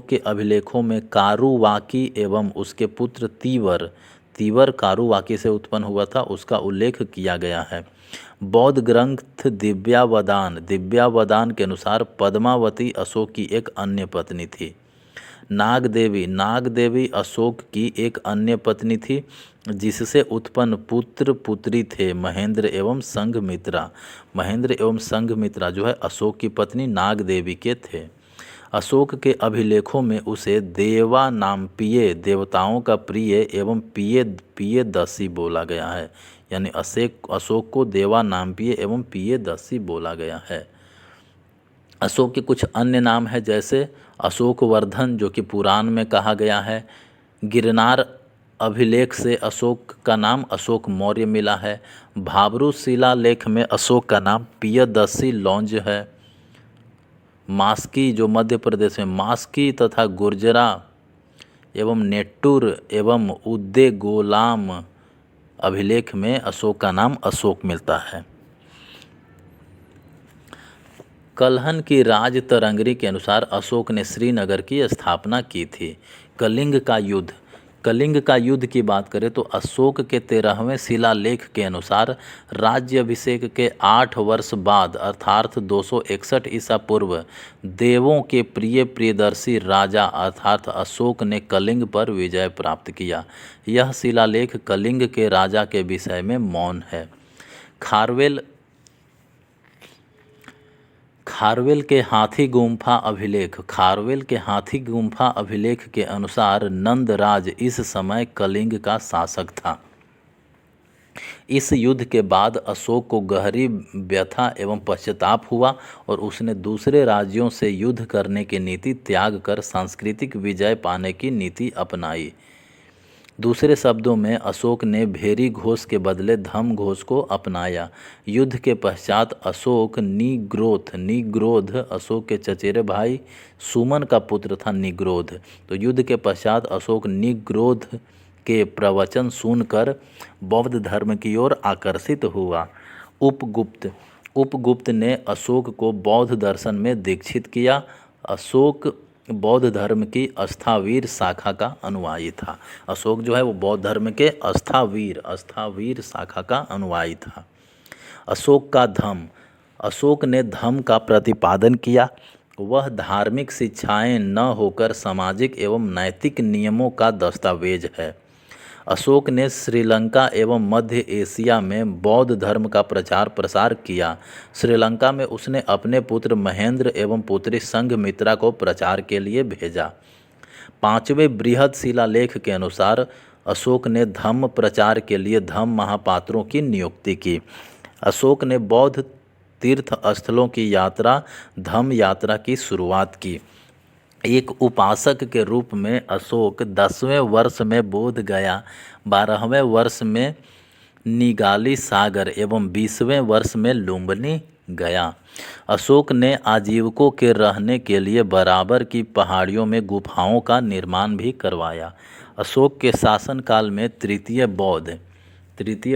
के अभिलेखों में कारुवाकी एवं उसके पुत्र तीवर कारुवाकी से उत्पन्न हुआ था, उसका उल्लेख किया गया है। बौद्ध ग्रंथ दिव्यावदान के अनुसार पद्मावती अशोक की एक अन्य पत्नी थी। नाग देवी अशोक की एक अन्य पत्नी थी जिससे उत्पन्न पुत्र पुत्री थे महेंद्र एवं संघमित्रा। महेंद्र एवं संघमित्रा जो है अशोक की पत्नी नाग देवी के थे। अशोक के अभिलेखों में उसे देवा नाम प्रिय, देवताओं का प्रिय एवं प्रियदर्शी बोला गया है। यानी अशोक को देवा नाम प्रिय एवं प्रियदर्शी बोला गया है। अशोक के कुछ अन्य नाम है जैसे अशोकवर्धन जो कि पुराण में कहा गया है। गिरनार अभिलेख से अशोक का नाम अशोक मौर्य मिला है। भाबरू शिलालेख में अशोक का नाम प्रियदर्शी लौंज है। मास्की जो मध्य प्रदेश में मास्की तथा गुर्जरा एवं नेट्टूर एवं उद्देगोलाम अभिलेख में अशोक का नाम अशोक मिलता है। कल्हन की राज तरंगरी के अनुसार अशोक ने श्रीनगर की स्थापना की थी। कलिंग का युद्ध की बात करें तो अशोक के 13वें शिलालेख के अनुसार राज्याभिषेक के 8 वर्ष बाद अर्थात 261 ईसा पूर्व देवों के प्रिय प्रियदर्शी राजा अर्थात अशोक ने कलिंग पर विजय प्राप्त किया। यह शिलालेख कलिंग के राजा के विषय में मौन है। खारवेल के हाथी गुम्फा अभिलेख के अनुसार नंदराज इस समय कलिंग का शासक था। इस युद्ध के बाद अशोक को गहरी व्यथा एवं पश्चाताप हुआ और उसने दूसरे राज्यों से युद्ध करने की नीति त्याग कर सांस्कृतिक विजय पाने की नीति अपनाई। दूसरे शब्दों में अशोक ने भेरी घोष के बदले धम घोष को अपनाया। युद्ध के पश्चात अशोक निग्रोध अशोक के चचेरे भाई सुमन का पुत्र था निग्रोध। तो युद्ध के पश्चात अशोक निग्रोध के प्रवचन सुनकर बौद्ध धर्म की ओर आकर्षित हुआ। उपगुप्त ने अशोक को बौद्ध दर्शन में दीक्षित किया। अशोक बौद्ध धर्म की अस्थावीर शाखा का अनुयायी था। अशोक जो है वो बौद्ध धर्म के अस्थावीर शाखा का अनुयायी था। अशोक ने धम्म का प्रतिपादन किया। वह धार्मिक शिक्षाएं न होकर सामाजिक एवं नैतिक नियमों का दस्तावेज है। अशोक ने श्रीलंका एवं मध्य एशिया में बौद्ध धर्म का प्रचार प्रसार किया। श्रीलंका में उसने अपने पुत्र महेंद्र एवं पुत्री संघमित्रा को प्रचार के लिए भेजा। 5वें बृहद शिलालेख के अनुसार अशोक ने धम्म प्रचार के लिए धम्म महापात्रों की नियुक्ति की। अशोक ने बौद्ध तीर्थ स्थलों की यात्रा धम्म यात्रा की शुरुआत की। एक उपासक के रूप में अशोक 10वें वर्ष में बोध गया, 12वें वर्ष में निगाली सागर एवं 20वें वर्ष में लुम्बिनी गया। अशोक ने आजीविकों के रहने के लिए बराबर की पहाड़ियों में गुफाओं का निर्माण भी करवाया। अशोक के शासनकाल में तृतीय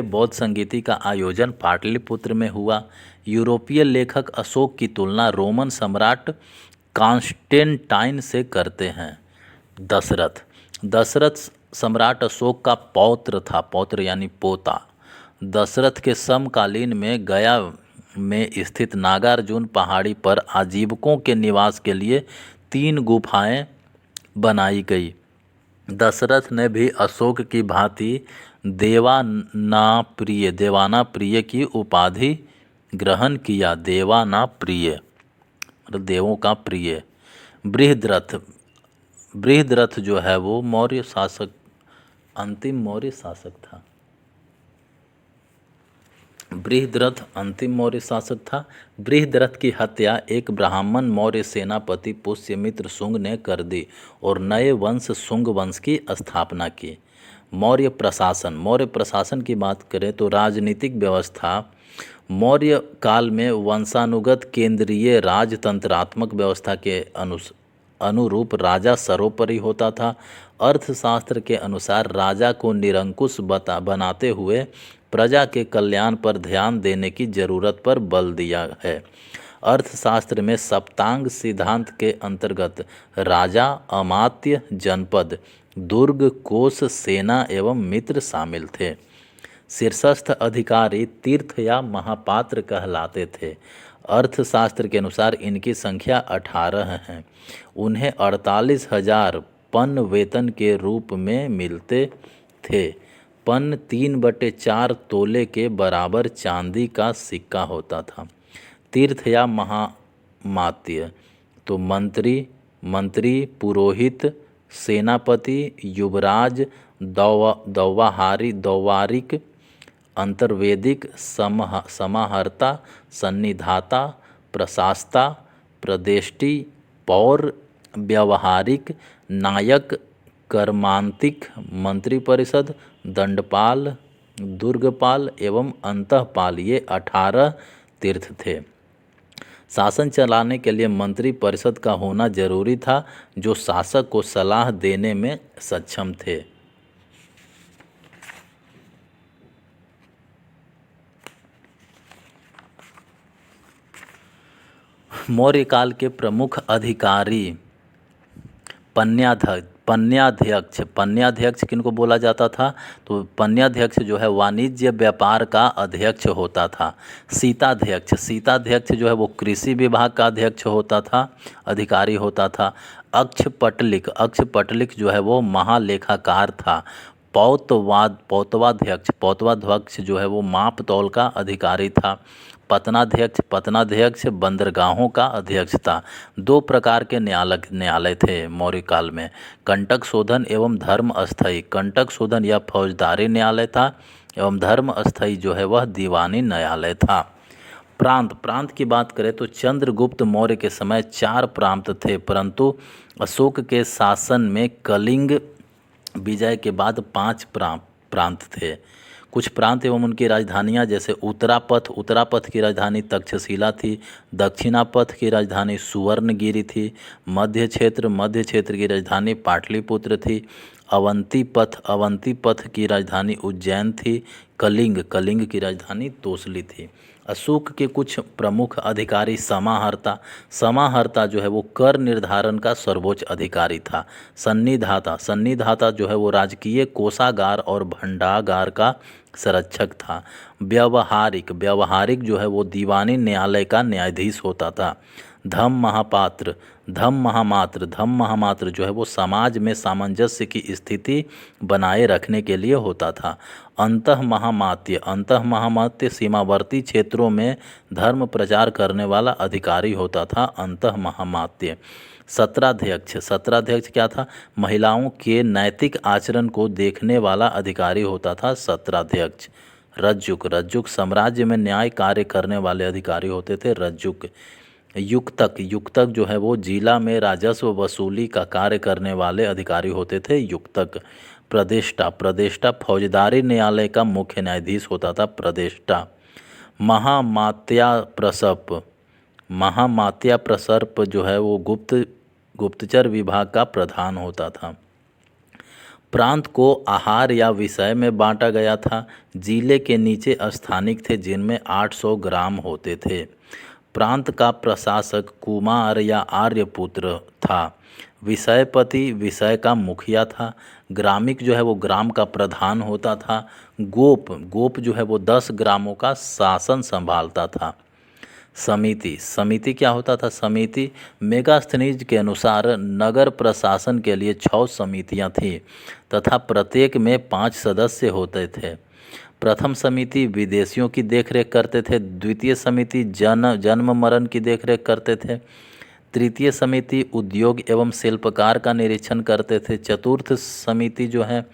बौद्ध संगीति का आयोजन पाटलिपुत्र में हुआ। यूरोपीय लेखक अशोक की तुलना रोमन सम्राट कॉन्स्टेंटाइन से करते हैं। दशरथ सम्राट अशोक का पौत्र यानी पोता। दशरथ के समकालीन में गया में स्थित नागार्जुन पहाड़ी पर आजीविकों के निवास के लिए 3 गुफाएं बनाई गई। दशरथ ने भी अशोक की भांति देवानाप्रिय की उपाधि ग्रहण किया। देवानाप्रिय मतलब देवों का प्रिय। बृहद्रथ जो है वो अंतिम मौर्य शासक था। बृहद्रथ की हत्या एक ब्राह्मण मौर्य सेनापति पुष्यमित्र शुंग ने कर दी और नए वंश शुंग वंश की स्थापना की। मौर्य प्रशासन की बात करें तो राजनीतिक व्यवस्था मौर्य काल में वंशानुगत केंद्रीय राजतंत्रात्मक व्यवस्था के अनुरूप राजा सर्वोपरि होता था। अर्थशास्त्र के अनुसार राजा को निरंकुश बनाते हुए प्रजा के कल्याण पर ध्यान देने की जरूरत पर बल दिया है। अर्थशास्त्र में सप्तांग सिद्धांत के अंतर्गत राजा, अमात्य, जनपद, दुर्ग, कोष, सेना एवं मित्र शामिल थे। शीर्षस्थ अधिकारी तीर्थ या महापात्र कहलाते थे। अर्थशास्त्र के अनुसार इनकी संख्या 18 है। उन्हें 48,000 पन वेतन के रूप में मिलते थे। पन 3/4 तोले के बराबर चांदी का सिक्का होता था। तीर्थ या महामात्य तो मंत्री, पुरोहित, सेनापति, युवराज, दौवारिक, अंतर्वेदिक, समाहर्ता, सन्निधाता, प्रशास्ता, प्रदेष्टि, पौर, व्यावहारिक, नायक, कर्मांतिक, मंत्रिपरिषद, दंडपाल, दुर्गपाल एवं अंतःपाल, ये 18 तीर्थ थे। शासन चलाने के लिए मंत्री परिषद का होना जरूरी था, जो शासक को सलाह देने में सक्षम थे। मौर्य काल के प्रमुख अधिकारी पन्याध्यक्ष किनको बोला जाता था? तो पन्याध्यक्ष जो है वाणिज्य व्यापार का अध्यक्ष होता था। सीताध्यक्ष जो है वो कृषि विभाग का अध्यक्ष होता था, अधिकारी होता था। अक्षपटलिक जो है वो महालेखाकार था। पौतवाध्यक्ष जो है वो माप तौल का अधिकारी था। पतनाध्यक्ष बंदरगाहों का अध्यक्ष था। 2 प्रकार के न्यायालय थे मौर्य काल में, कंटक शोधन एवं धर्म अस्थायी। कंटक शोधन या फौजदारी न्यायालय था एवं धर्म अस्थायी जो है वह दीवानी न्यायालय था। प्रांत की बात करें तो चंद्रगुप्त मौर्य के समय 4 प्रांत थे, परंतु अशोक के शासन में कलिंग विजय के बाद 5 प्रांत थे। कुछ प्रांत एवं उनकी राजधानियां जैसे उत्तरापथ की राजधानी तक्षशिला थी, दक्षिणापथ की राजधानी सुवर्णगिरी थी, मध्य क्षेत्र की राजधानी पाटलिपुत्र थी, अवंतीपथ की राजधानी उज्जैन थी, कलिंग की राजधानी तोसली थी। अशोक के कुछ प्रमुख अधिकारी समाहर्ता जो है वो कर निर्धारण का सर्वोच्च अधिकारी था। सन्निधाता जो है वो राजकीय कोषागार और भंडागार का संरक्षक था। व्यावहारिक जो है वो दीवानी न्यायालय का न्यायाधीश होता था। धम्म महामात्र जो है वो समाज में सामंजस्य की स्थिति बनाए रखने के लिए होता था। अंतः महामात्य सीमावर्ती क्षेत्रों में धर्म प्रचार करने वाला अधिकारी होता था। अंतः महामात्य। सत्राध्यक्ष क्या था? महिलाओं के नैतिक आचरण को देखने वाला अधिकारी होता था सत्राध्यक्ष। रज्जुक साम्राज्य में न्याय कार्य करने वाले अधिकारी होते थे रज्जुक। युक्तक जो है वो जिला में राजस्व वसूली का कार्य करने वाले अधिकारी होते थे युक्तक। प्रदेष्टा फौजदारी न्यायालय का मुख्य न्यायाधीश होता था प्रदेष्टा। महामात्या प्रसर्प जो है वो गुप्तचर विभाग का प्रधान होता था। प्रांत को आहार या विषय में बांटा गया था। जिले के नीचे स्थानिक थे जिनमें 800 ग्राम होते थे। प्रांत का प्रशासक कुमार या आर्यपुत्र था। विषयपति विषय का मुखिया था। ग्रामिक जो है वो ग्राम का प्रधान होता था। गोप जो है वो 10 ग्रामों का शासन संभालता था। समिति क्या होता था? समिति मेगास्थनीज के अनुसार नगर प्रशासन के लिए 6 समितियां थीं तथा प्रत्येक में 5 सदस्य होते थे। प्रथम समिति विदेशियों की देखरेख करते थे। द्वितीय समिति जन्म मरण की देखरेख करते थे। तृतीय समिति उद्योग एवं शिल्पकार का निरीक्षण करते थे। चतुर्थ समिति जो है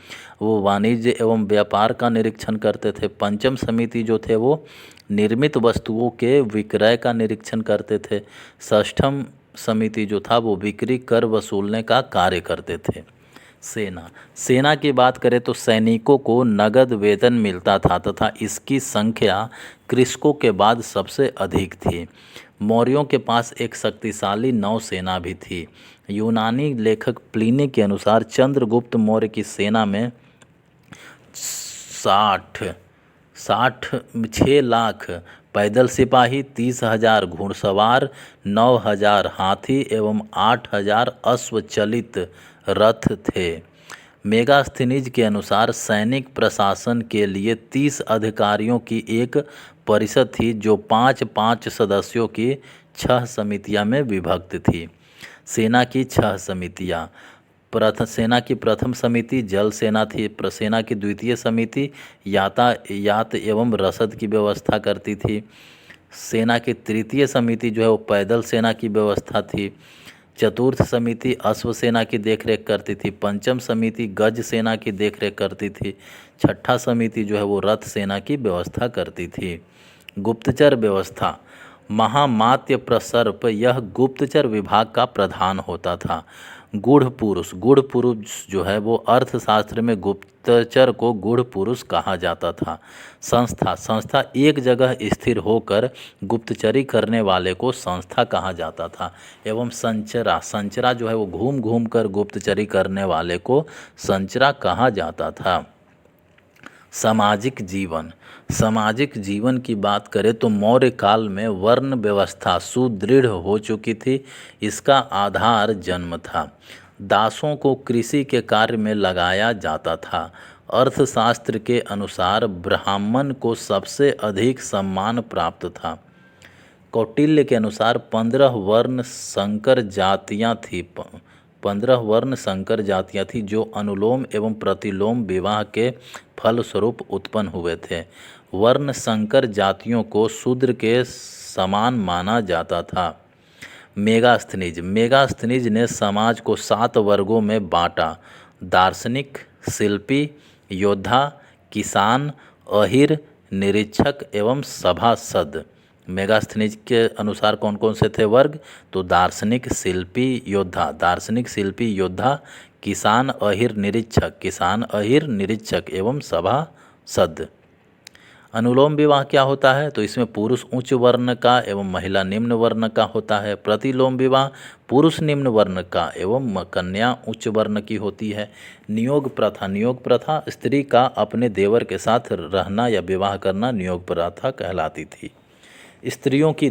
वो वाणिज्य एवं व्यापार का निरीक्षण करते थे। पंचम समिति जो थे वो निर्मित वस्तुओं के विक्रय का निरीक्षण करते थे। षष्ठम समिति जो था वो बिक्री कर वसूलने का कार्य करते थे। सेना की बात करें तो सैनिकों को नगद वेतन मिलता था तथा इसकी संख्या कृषकों के बाद सबसे अधिक थी। मौर्यों के पास एक शक्तिशाली नौसेना भी थी। यूनानी लेखक प्लिनी के अनुसार चंद्रगुप्त मौर्य की सेना में 6 लाख पैदल सिपाही, 30,000 घुड़सवार, 9,000 हाथी एवं 8,000 अश्वचलित रथ थे। मेगास्थनीज के अनुसार सैनिक प्रशासन के लिए 30 अधिकारियों की एक परिषद थी जो 5-5 सदस्यों की 6 समितियां में विभक्त थी। सेना की 6 समितियां। सेना की प्रथम समिति जल सेना थी। सेना की द्वितीय समिति यातायात एवं रसद की व्यवस्था करती थी। सेना की तृतीय समिति जो है वो पैदल सेना की व्यवस्था थी। चतुर्थ समिति अश्व सेना की देखरेख करती थी। पंचम समिति गज सेना की देखरेख करती थी। छठा समिति जो है वो रथ सेना की व्यवस्था करती थी। गुप्तचर व्यवस्था। महामात्य प्रसर्प यह गुप्तचर विभाग का प्रधान होता था। गूढ़ पुरुष जो है वो अर्थशास्त्र में गुप्तचर को गूढ़ पुरुष कहा जाता था। संस्था एक जगह स्थिर होकर गुप्तचरी करने वाले को संस्था कहा जाता था। एवं संचरा जो है वो घूम घूम कर गुप्तचरी करने वाले को संचरा कहा जाता था। सामाजिक जीवन की बात करें तो मौर्य काल में वर्ण व्यवस्था सुदृढ़ हो चुकी थी। इसका आधार जन्म था। दासों को कृषि के कार्य में लगाया जाता था। अर्थशास्त्र के अनुसार ब्राह्मण को सबसे अधिक सम्मान प्राप्त था। कौटिल्य के अनुसार 15 वर्ण संकर जातियां थी जो अनुलोम एवं प्रतिलोम विवाह के फलस्वरूप उत्पन्न हुए थे। वर्ण संकर जातियों को शूद्र के समान माना जाता था। मेगास्थनीज ने समाज को 7 वर्गों में बांटा। दार्शनिक, शिल्पी, योद्धा, किसान, अहिर, निरीक्षक एवं सभासद। मेगास्थनीज के अनुसार कौन कौन से थे वर्ग? तो दार्शनिक, शिल्पी, योद्धा, किसान, अहिर, निरीक्षक एवं सभासद। अनुलोम विवाह क्या होता है? तो इसमें पुरुष उच्च वर्ण का एवं महिला निम्न वर्ण का होता है। प्रतिलोम विवाह पुरुष निम्न वर्ण का एवं कन्या उच्च वर्ण की होती है। नियोग प्रथा स्त्री का अपने देवर के साथ रहना या विवाह करना नियोग प्रथा कहलाती थी। स्त्रियों की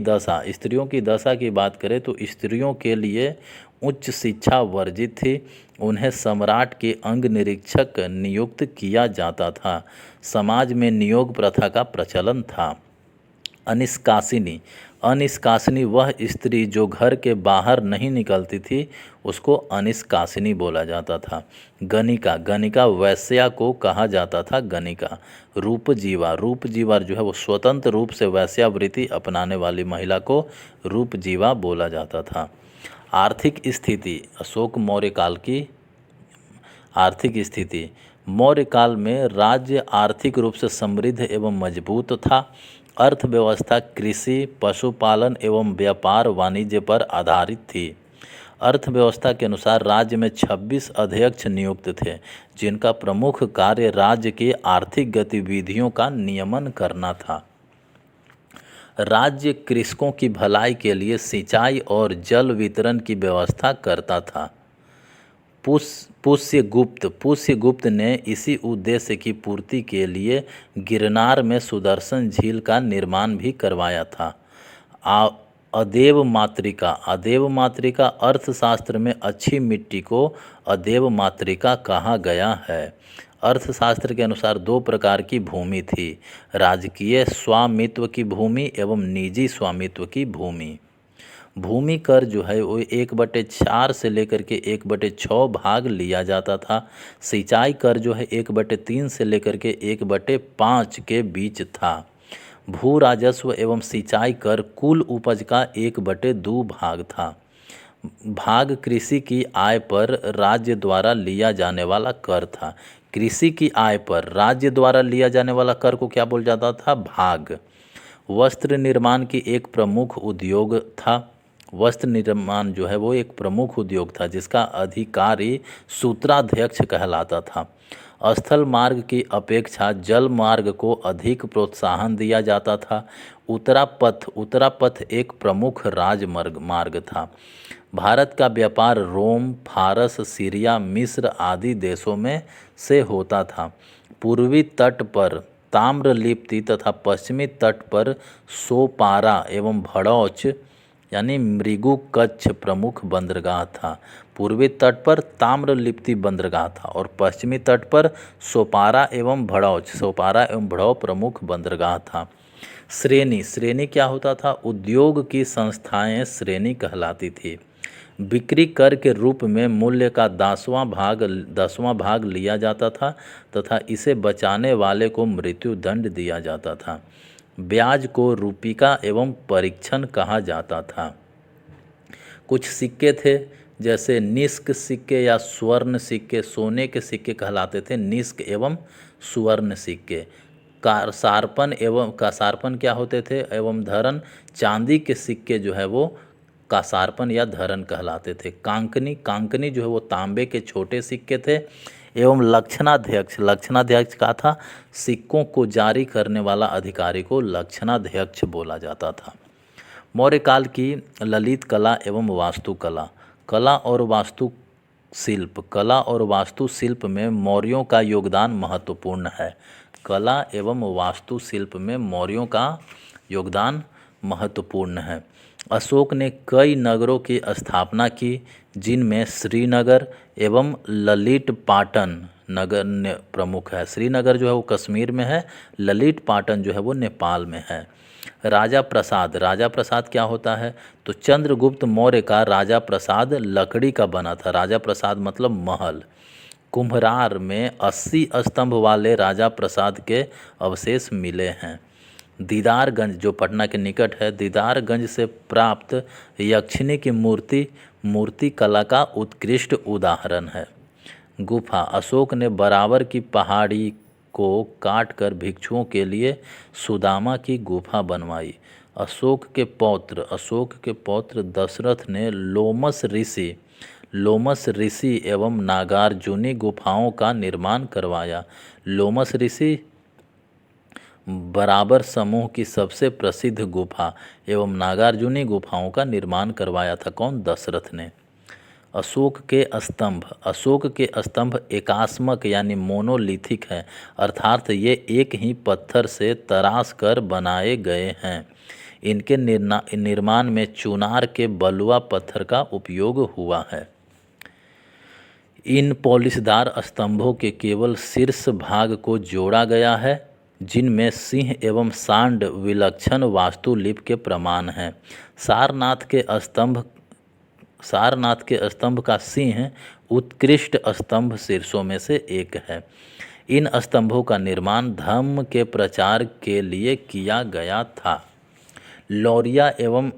दशा की बात करें तो स्त्रियों के लिए उच्च शिक्षा वर्जित थी। उन्हें सम्राट के अंग निरीक्षक नियुक्त किया जाता था। समाज में नियोग प्रथा का प्रचलन था। अनिष्कासिनी वह स्त्री जो घर के बाहर नहीं निकलती थी, उसको अनिष्कासिनी बोला जाता था। गणिका वैश्या को कहा जाता था गणिका। रूपजीवा जो है वो स्वतंत्र रूप से वैश्यावृत्ति अपनाने वाली महिला को रूपजीवा बोला जाता था। आर्थिक स्थिति अशोक मौर्य काल की आर्थिक स्थिति। मौर्य काल में राज्य आर्थिक रूप से समृद्ध एवं मजबूत था। अर्थव्यवस्था कृषि, पशुपालन एवं व्यापार वाणिज्य पर आधारित थी। अर्थव्यवस्था के अनुसार राज्य में 26 अध्यक्ष नियुक्त थे, जिनका प्रमुख कार्य राज्य की आर्थिक गतिविधियों का नियमन करना था। राज्य कृषकों की भलाई के लिए सिंचाई और जल वितरण की व्यवस्था करता था। पुष्यगुप्त ने इसी उद्देश्य की पूर्ति के लिए गिरनार में सुदर्शन झील का निर्माण भी करवाया था। अदेव मातृका अर्थशास्त्र में अच्छी मिट्टी को अदेव मातृका कहा गया है। अर्थशास्त्र के अनुसार 2 प्रकार की भूमि थी, राजकीय स्वामित्व की भूमि एवं निजी स्वामित्व की भूमि। भूमि कर जो है वो 1/4 से लेकर के 1/6 भाग लिया जाता था। सिंचाई कर जो है 1/3 से लेकर के 1/5 के बीच था। भू राजस्व एवं सिंचाई कर कुल उपज का 1/2 भाग था। भाग कृषि की आय पर राज्य द्वारा लिया जाने वाला कर था। कृषि की आय पर राज्य द्वारा लिया जाने वाला कर को क्या बोला जाता था? भाग। वस्त्र निर्माण की एक प्रमुख उद्योग था। वस्त्र निर्माण जो है वो एक प्रमुख उद्योग था, जिसका अधिकारी सूत्राध्यक्ष कहलाता था। स्थल मार्ग की अपेक्षा जल मार्ग को अधिक प्रोत्साहन दिया जाता था। उत्तरापथ एक प्रमुख राजमार्ग था। भारत का व्यापार रोम, फारस, सीरिया, मिस्र आदि देशों में से होता था। पूर्वी तट पर ताम्रलिप्ति तथा पश्चिमी तट पर सोपारा एवं भड़ौच यानी मृगु कच्छ प्रमुख बंदरगाह था। पूर्वी तट पर ताम्रलिप्ति बंदरगाह था और पश्चिमी तट पर सोपारा एवं भड़ौ प्रमुख बंदरगाह था। श्रेणी, श्रेणी क्या होता था? उद्योग की संस्थाएं श्रेणी कहलाती थी। बिक्री कर के रूप में मूल्य का 10वां भाग लिया जाता था तथा इसे बचाने वाले को मृत्यु दंड दिया जाता था। ब्याज को रूपिका एवं परीक्षण कहा जाता था। कुछ सिक्के थे जैसे निष्क सिक्के या स्वर्ण सिक्के, सोने के सिक्के कहलाते थे निष्क एवं स्वर्ण सिक्के। कासार्पण क्या होते थे? एवं धरन, चांदी के सिक्के जो है वो कासार्पण या धरन कहलाते थे। कांकनी जो है वो तांबे के छोटे सिक्के थे। एवं लक्षणाध्यक्ष का था, सिक्कों को जारी करने वाला अधिकारी को लक्षणाध्यक्ष बोला जाता था। मौर्य काल की ललित कला एवं वास्तुकला। कला और वास्तुशिल्प में मौर्यों का योगदान महत्वपूर्ण है। कला एवं वास्तुशिल्प में मौर्यों का योगदान महत्वपूर्ण है। अशोक ने कई नगरों की स्थापना की, जिनमें श्रीनगर एवं ललित पाटन नगर प्रमुख है। श्रीनगर जो है वो कश्मीर में है, ललित पाटन जो है वो नेपाल में है। राजा प्रसाद क्या होता है? तो चंद्रगुप्त मौर्य का राजा प्रसाद लकड़ी का बना था। राजा प्रसाद मतलब महल। कुम्हरार में 80 स्तंभ वाले राजा प्रसाद के अवशेष मिले हैं। दीदारगंज जो पटना के निकट है, दीदारगंज से प्राप्त यक्षिणी की मूर्ति कला का उत्कृष्ट उदाहरण है। गुफा, अशोक ने बराबर की पहाड़ी को काटकर भिक्षुओं के लिए सुदामा की गुफा बनवाई। अशोक के पौत्र दशरथ ने लोमस ऋषि एवं नागार्जुनी गुफाओं का निर्माण करवाया। लोमस ऋषि बराबर समूह की सबसे प्रसिद्ध गुफा एवं नागार्जुनी गुफाओं का निर्माण करवाया था। कौन? दशरथ ने। अशोक के स्तंभ एकास्मक यानी मोनोलिथिक है, अर्थात ये एक ही पत्थर से तराश कर बनाए गए हैं। इनके निर्माण में चुनार के बलुआ पत्थर का उपयोग हुआ है। इन पॉलिशदार स्तंभों के केवल शीर्ष भाग को जोड़ा गया है, जिनमें सिंह एवं सांड विलक्षण वास्तुलिपि के प्रमाण हैं। सारनाथ के स्तंभ का सिंह उत्कृष्ट स्तंभ शीर्षों में से एक है। इन स्तंभों का निर्माण धर्म के प्रचार के लिए किया गया था। लौरिया एवं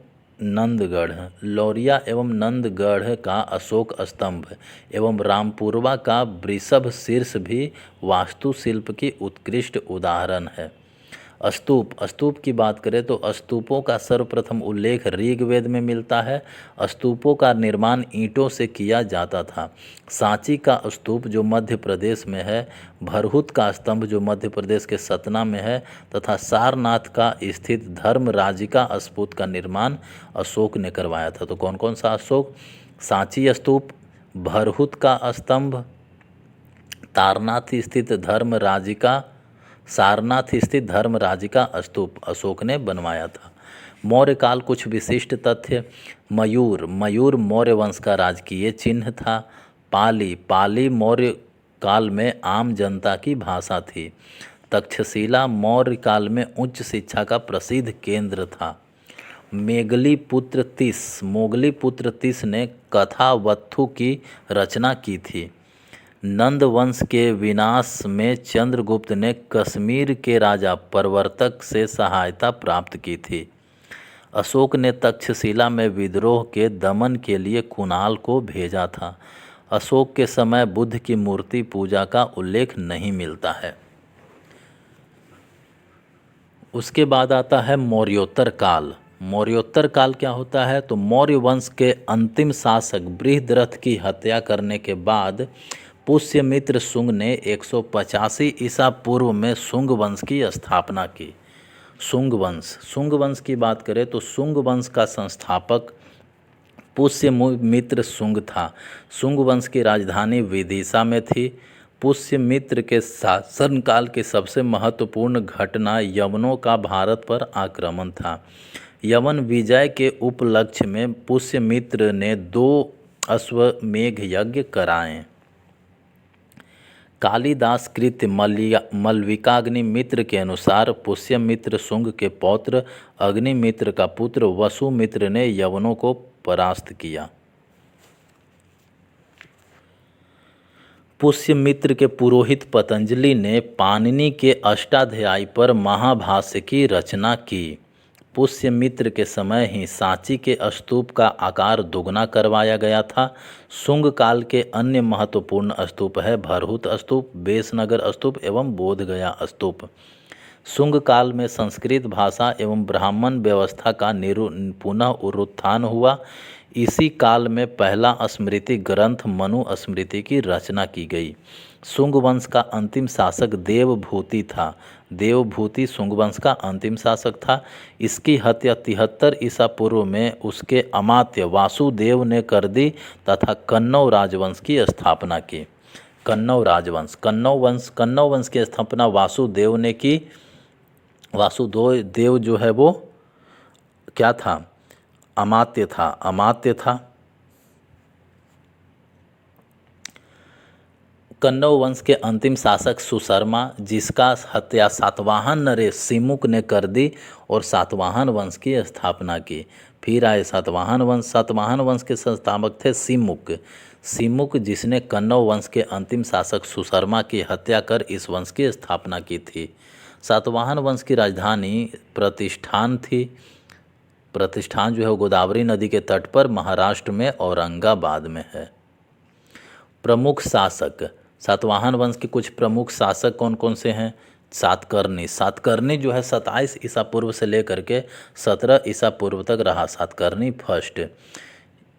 नंदगढ़ का अशोक स्तंभ एवं रामपुरवा का वृषभ शीर्ष भी वास्तुशिल्प की उत्कृष्ट उदाहरण है। स्तूप की बात करें तो स्तूपों का सर्वप्रथम उल्लेख ऋग्वेद में मिलता है। स्तूपों का निर्माण ईंटों से किया जाता था। सांची का स्तूप जो मध्य प्रदेश में है, भरहुत का स्तंभ जो मध्य प्रदेश के सतना में है तथा सारनाथ का स्थित धर्मराजिका स्तूप का निर्माण अशोक ने करवाया था। तो कौन कौन सा अशोक? सांची स्तूप, भरहुत का स्तंभ, सारनाथ स्थित धर्मराजिका स्तूप अशोक ने बनवाया था। मौर्य काल, कुछ विशिष्ट तथ्य। मयूर मौर्य वंश का राजकीय चिन्ह था। पाली मौर्य काल में आम जनता की भाषा थी। तक्षशिला मौर्य काल में उच्च शिक्षा का प्रसिद्ध केंद्र था। मोगली पुत्र तिस ने कथावत्थु की रचना की थी। नंद वंश के विनाश में चंद्रगुप्त ने कश्मीर के राजा प्रवर्तक से सहायता प्राप्त की थी। अशोक ने तक्षशिला में विद्रोह के दमन के लिए कुणाल को भेजा था। अशोक के समय बुद्ध की मूर्ति पूजा का उल्लेख नहीं मिलता है। उसके बाद आता है मौर्योत्तर काल। मौर्योत्तर काल क्या होता है? तो मौर्य वंश के अंतिम शासक बृहद्रथ की हत्या करने के बाद पुष्यमित्र शुंग ने 185 ईसा पूर्व में शुंग वंश की स्थापना की। शुंग वंश की बात करें तो शुंग वंश का संस्थापक पुष्यमित्र शुंग था। शुंग वंश की राजधानी विदिशा में थी। पुष्यमित्र के शासनकाल की सबसे महत्वपूर्ण घटना यवनों का भारत पर आक्रमण था। यवन विजय के उपलक्ष्य में पुष्यमित्र ने 2 अश्वमेध यज्ञ कराए। कालिदास कृत मलविकाग्निमित्र के अनुसार पुष्यमित्र शुंग के पौत्र अग्निमित्र का पुत्र वसुमित्र ने यवनों को परास्त किया। पुष्यमित्र के पुरोहित पतंजलि ने पाणिनि के अष्टाध्यायी पर महाभाष्य की रचना की। पुष्यमित्र के समय ही सांची के स्तूप का आकार दुगना करवाया गया था। शुंग काल के अन्य महत्वपूर्ण स्तूप है भरहुत स्तूप, बेसनगर स्तूप एवं बोधगया स्तूप। शुंग काल में संस्कृत भाषा एवं ब्राह्मण व्यवस्था का पुनः उत्थान हुआ। इसी काल में पहला स्मृति ग्रंथ मनु स्मृति की रचना की गई। शुंग वंश का अंतिम शासक देवभूति था। देवभूति शुंग वंश का अंतिम शासक था। इसकी हत्या 73 ईसा पूर्व में उसके अमात्य वासुदेव ने कर दी तथा कन्नौ राजवंश की स्थापना की। कन्नौ राजवंश, कन्नौ वंश की स्थापना वासुदेव ने की। वासुदेव जो है वो क्या था? अमात्य था। कन्नौ वंश के अंतिम शासक सुशर्मा, जिसका हत्या सातवाहन नरेश सिमुक ने कर दी और सातवाहन वंश की स्थापना की। फिर आए सातवाहन वंश के संस्थापक थे सिमुक, जिसने कन्नौ वंश के अंतिम शासक सुशर्मा की हत्या कर इस वंश की स्थापना की थी। सातवाहन वंश की राजधानी प्रतिष्ठान थी। प्रतिष्ठान जो है गोदावरी नदी के तट पर महाराष्ट्र में औरंगाबाद में है। प्रमुख शासक, सातवाहन वंश के कुछ प्रमुख शासक कौन कौन से हैं? सातकर्णी जो है 27 ईसा पूर्व से लेकर के 17 ईसा पूर्व तक रहा। सातकर्णी फर्स्ट।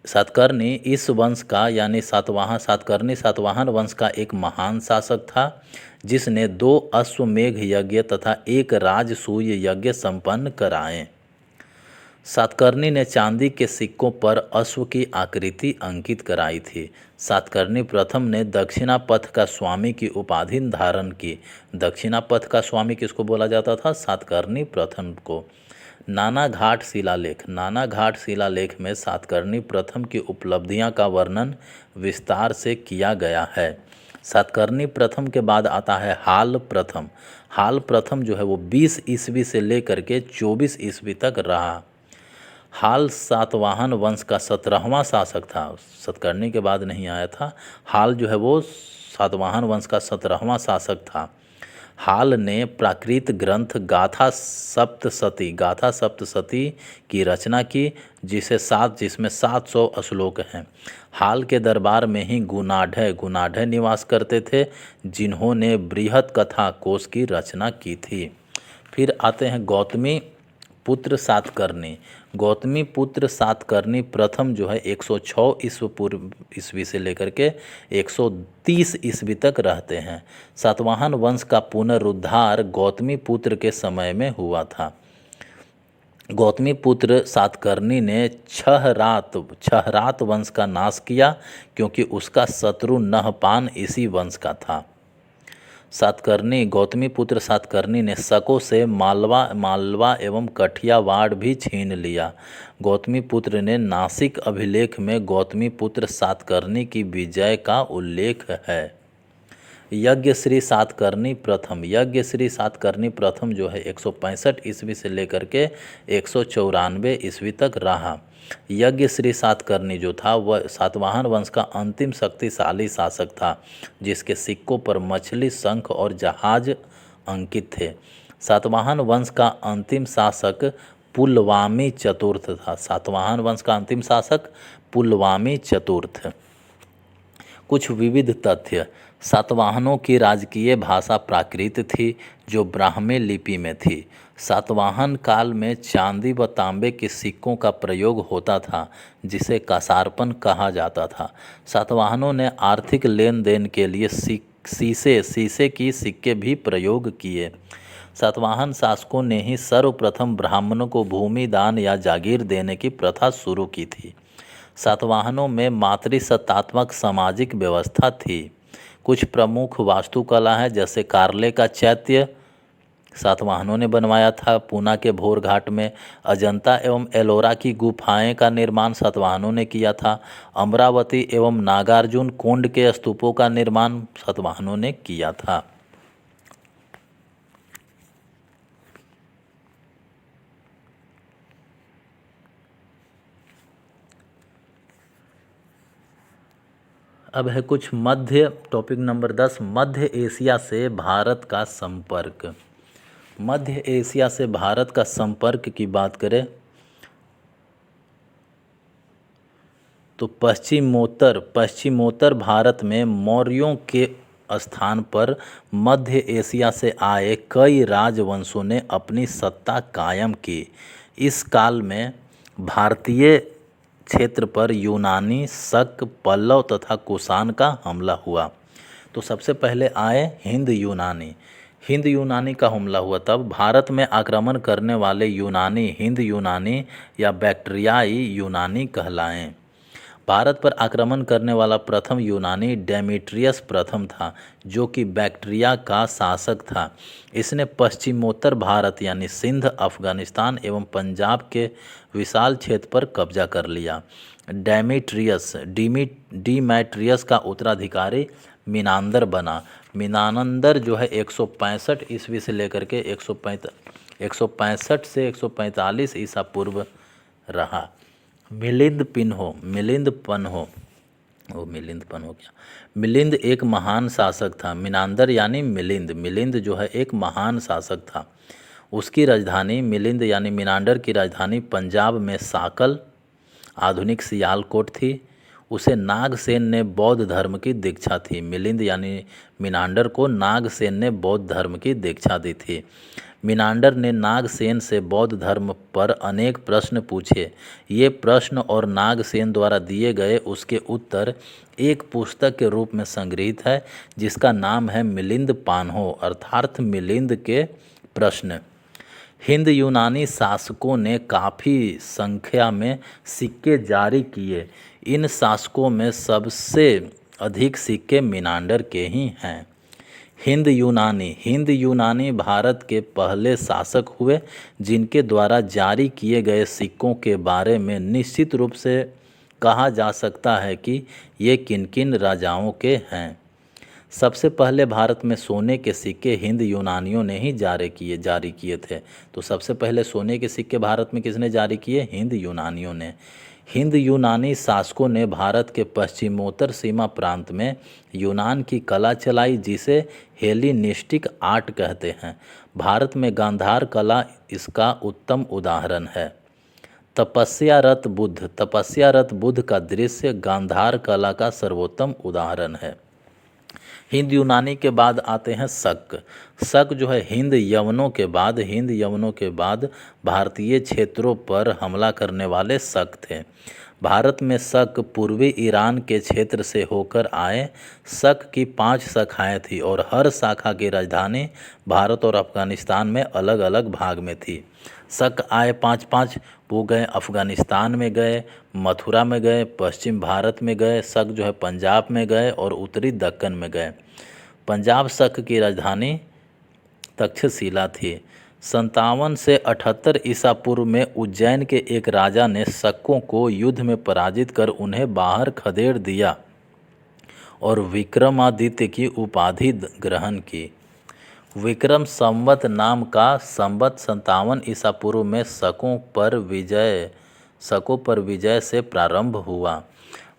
सातकर्णी इस वंश का यानी सातवाहन वंश का एक महान शासक था, जिसने 2 अश्वमेघ यज्ञ तथा 1 राजसूय यज्ञ संपन्न कराए। सातकर्णी ने चांदी के सिक्कों पर अश्व की आकृति अंकित कराई थी। सातकर्णी प्रथम ने दक्षिणापथ का स्वामी की उपाधि धारण की। दक्षिणापथ का स्वामी किसको बोला जाता था? सातकर्णी प्रथम को। नाना घाट शिलालेख में सातकर्णी प्रथम की उपलब्धियां का वर्णन विस्तार से किया गया है। सातकर्णी प्रथम के बाद आता है हाल प्रथम जो है वो 20 ईस्वी से लेकर के 24 ईस्वी तक रहा। हाल सातवाहन वंश का 17वां शासक था। सातकर्णी के बाद नहीं आया था। हाल जो है वो सातवाहन वंश का 17वां शासक था। हाल ने प्राकृत ग्रंथ गाथा सप्तशती की रचना की, जिसमें 700 श्लोक हैं। हाल के दरबार में ही गुणाढ़ निवास करते थे, जिन्होंने बृहत कथा कोश की रचना की थी। फिर आते हैं गौतमी पुत्र सातकर्णी प्रथम जो है 106 ईस्वी से लेकर के 130 ईस्वी तक रहते हैं। सातवाहन वंश का पुनरुद्धार गौतमी पुत्र के समय में हुआ था। गौतमी पुत्र सातकर्णी ने छहरात वंश का नाश किया, क्योंकि उसका शत्रु नहपान इसी वंश का था। गौतमी पुत्र सातकर्णी ने शकों से मालवा एवं कठियावाड़ भी छीन लिया। गौतमी पुत्र ने नासिक अभिलेख में गौतमी पुत्र सातकर्णी की विजय का उल्लेख है। यज्ञश्री सातकर्णी प्रथम जो है 165 ईस्वी से लेकर के 194 ईस्वी तक रहा। यज्ञश्री सातकर्णी जो था वह सातवाहन वंश का अंतिम शक्तिशाली शासक था, जिसके सिक्कों पर मछली, शंख और जहाज अंकित थे। सातवाहन वंश का अंतिम शासक पुलवामी चतुर्थ। कुछ विविध तथ्य। सातवाहनों की राजकीय भाषा प्राकृत थी, जो ब्राह्मी लिपि में थी। सातवाहन काल में चांदी व तांबे के सिक्कों का प्रयोग होता था, जिसे कासारपन कहा जाता था। सातवाहनों ने आर्थिक लेन देन के लिए शीशे की सिक्के भी प्रयोग किए। सातवाहन शासकों ने ही सर्वप्रथम ब्राह्मणों को भूमि दान या जागीर देने की प्रथा शुरू की थी। सातवाहनों में मातृसत्तात्मक सामाजिक व्यवस्था थी। कुछ प्रमुख वास्तुकला है, जैसे कार्ले का चैत्य, सातवाहनों ने बनवाया था। पूना के भोर घाट में अजंता एवं एलोरा की गुफाएं का निर्माण सातवाहनों ने किया था। अमरावती एवं नागार्जुन कोंड के स्तूपों का निर्माण सातवाहनों ने किया था। अब है कुछ मध्य, टॉपिक नंबर 10, मध्य एशिया से भारत का संपर्क। मध्य एशिया से भारत का संपर्क की बात करें तो पश्चिमोत्तर भारत में मौर्यों के स्थान पर मध्य एशिया से आए कई राजवंशों ने अपनी सत्ता कायम की। इस काल में भारतीय क्षेत्र पर यूनानी, शक, पल्लव तथा कुषाण का हमला हुआ। तो सबसे पहले आए हिंद यूनानी का हमला हुआ। तब भारत में आक्रमण करने वाले यूनानी हिंद यूनानी या बैक्ट्रियाई यूनानी कहलाएं। भारत पर आक्रमण करने वाला प्रथम यूनानी डेमेट्रियस प्रथम था, जो कि बैक्ट्रिया का शासक था। इसने पश्चिमोत्तर भारत यानी सिंध, अफगानिस्तान एवं पंजाब के विशाल क्षेत्र पर कब्जा कर लिया। डिमेट्रियस का उत्तराधिकारी मीनांदर बना। मीनांदर जो है 165 ईस्वी से लेकर के 165 से 145 ईसा पूर्व रहा। मिलिंद एक महान शासक था। मिनांदर यानी मिलिंद जो है एक महान शासक था। उसकी राजधानी मिलिंद यानी मीनांडर की राजधानी पंजाब में साकल, आधुनिक सियालकोट थी। उसे नागसेन ने बौद्ध धर्म की दीक्षा थी। मिलिंद यानी मीनांडर को नागसेन ने बौद्ध धर्म की दीक्षा दी थी। मीनांडर ने नागसेन से बौद्ध धर्म पर अनेक प्रश्न पूछे। ये प्रश्न और नागसेन द्वारा दिए गए उसके उत्तर एक पुस्तक के रूप में संग्रहित है, जिसका नाम है मिलिंद पान्हो अर्थात मिलिंद के प्रश्न। हिंद यूनानी शासकों ने काफ़ी संख्या में सिक्के जारी किए। इन शासकों में सबसे अधिक सिक्के मीनांडर के ही हैं। हिंद यूनानी भारत के पहले शासक हुए, जिनके द्वारा जारी किए गए सिक्कों के बारे में निश्चित रूप से कहा जा सकता है कि ये किन किन राजाओं के हैं। सबसे पहले भारत में सोने के सिक्के हिंद यूनानियों ने ही जारी किए थे। तो सबसे पहले सोने के सिक्के भारत में किसने जारी किए? हिंद यूनानियों ने। हिंद यूनानी शासकों ने भारत के पश्चिमोत्तर सीमा प्रांत में यूनान की कला चलाई, जिसे हेलिनिस्टिक आर्ट कहते हैं। भारत में गांधार कला इसका उत्तम उदाहरण है। तपस्यारत बुद्ध का दृश्य गांधार कला का सर्वोत्तम उदाहरण है। हिंद यूनानी के बाद आते हैं शक जो है हिंद यवनों के बाद भारतीय क्षेत्रों पर हमला करने वाले शक थे। भारत में शक पूर्वी ईरान के क्षेत्र से होकर आए। शक की 5 शाखाएं थी और हर शाखा की राजधानी भारत और अफगानिस्तान में अलग अलग भाग में थी। शक आए 5 वो गए अफगानिस्तान में गए, मथुरा में गए, पश्चिम भारत में गए। शक जो है पंजाब में गए और उत्तरी दक्कन में गए। पंजाब शक की राजधानी तक्षशिला थी। 57 से 78 ईसा पूर्व में उज्जैन के एक राजा ने शकों को युद्ध में पराजित कर उन्हें बाहर खदेड़ दिया और विक्रमादित्य की उपाधि ग्रहण की। विक्रम संवत नाम का संवत 57 ईसा पूर्व में शकों पर विजय से प्रारंभ हुआ।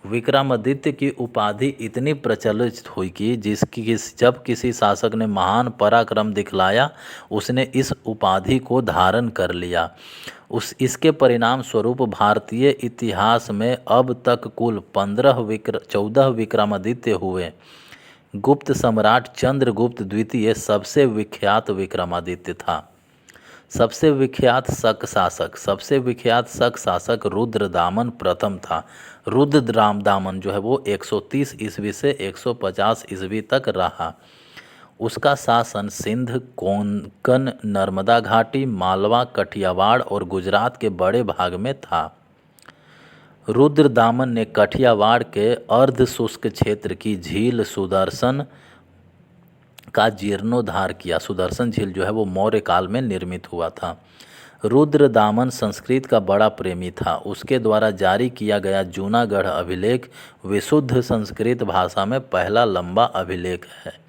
विक्रमादित्य की उपाधि इतनी प्रचलित हुई कि जब किसी शासक ने महान पराक्रम दिखलाया, उसने इस उपाधि को धारण कर लिया। इसके परिणाम स्वरूप भारतीय इतिहास में अब तक कुल 14 विक्रमादित्य हुए। गुप्त सम्राट चंद्रगुप्त द्वितीय सबसे विख्यात विक्रमादित्य था। सबसे विख्यात शक शासक रुद्रदामन प्रथम था। रुद्रदामन जो है वो 130 ईस्वी से 150 ईस्वी तक रहा। उसका शासन सिंध, कोंकण, नर्मदा घाटी, मालवा, कठियावाड़ और गुजरात के बड़े भाग में था। रुद्रदामन ने कठियावाड़ के अर्ध शुष्क क्षेत्र की झील सुदर्शन का जीर्णोद्धार किया। सुदर्शन झील जो है वो मौर्य काल में निर्मित हुआ था। रुद्रदामन संस्कृत का बड़ा प्रेमी था। उसके द्वारा जारी किया गया जूनागढ़ अभिलेख विशुद्ध संस्कृत भाषा में पहला लंबा अभिलेख है।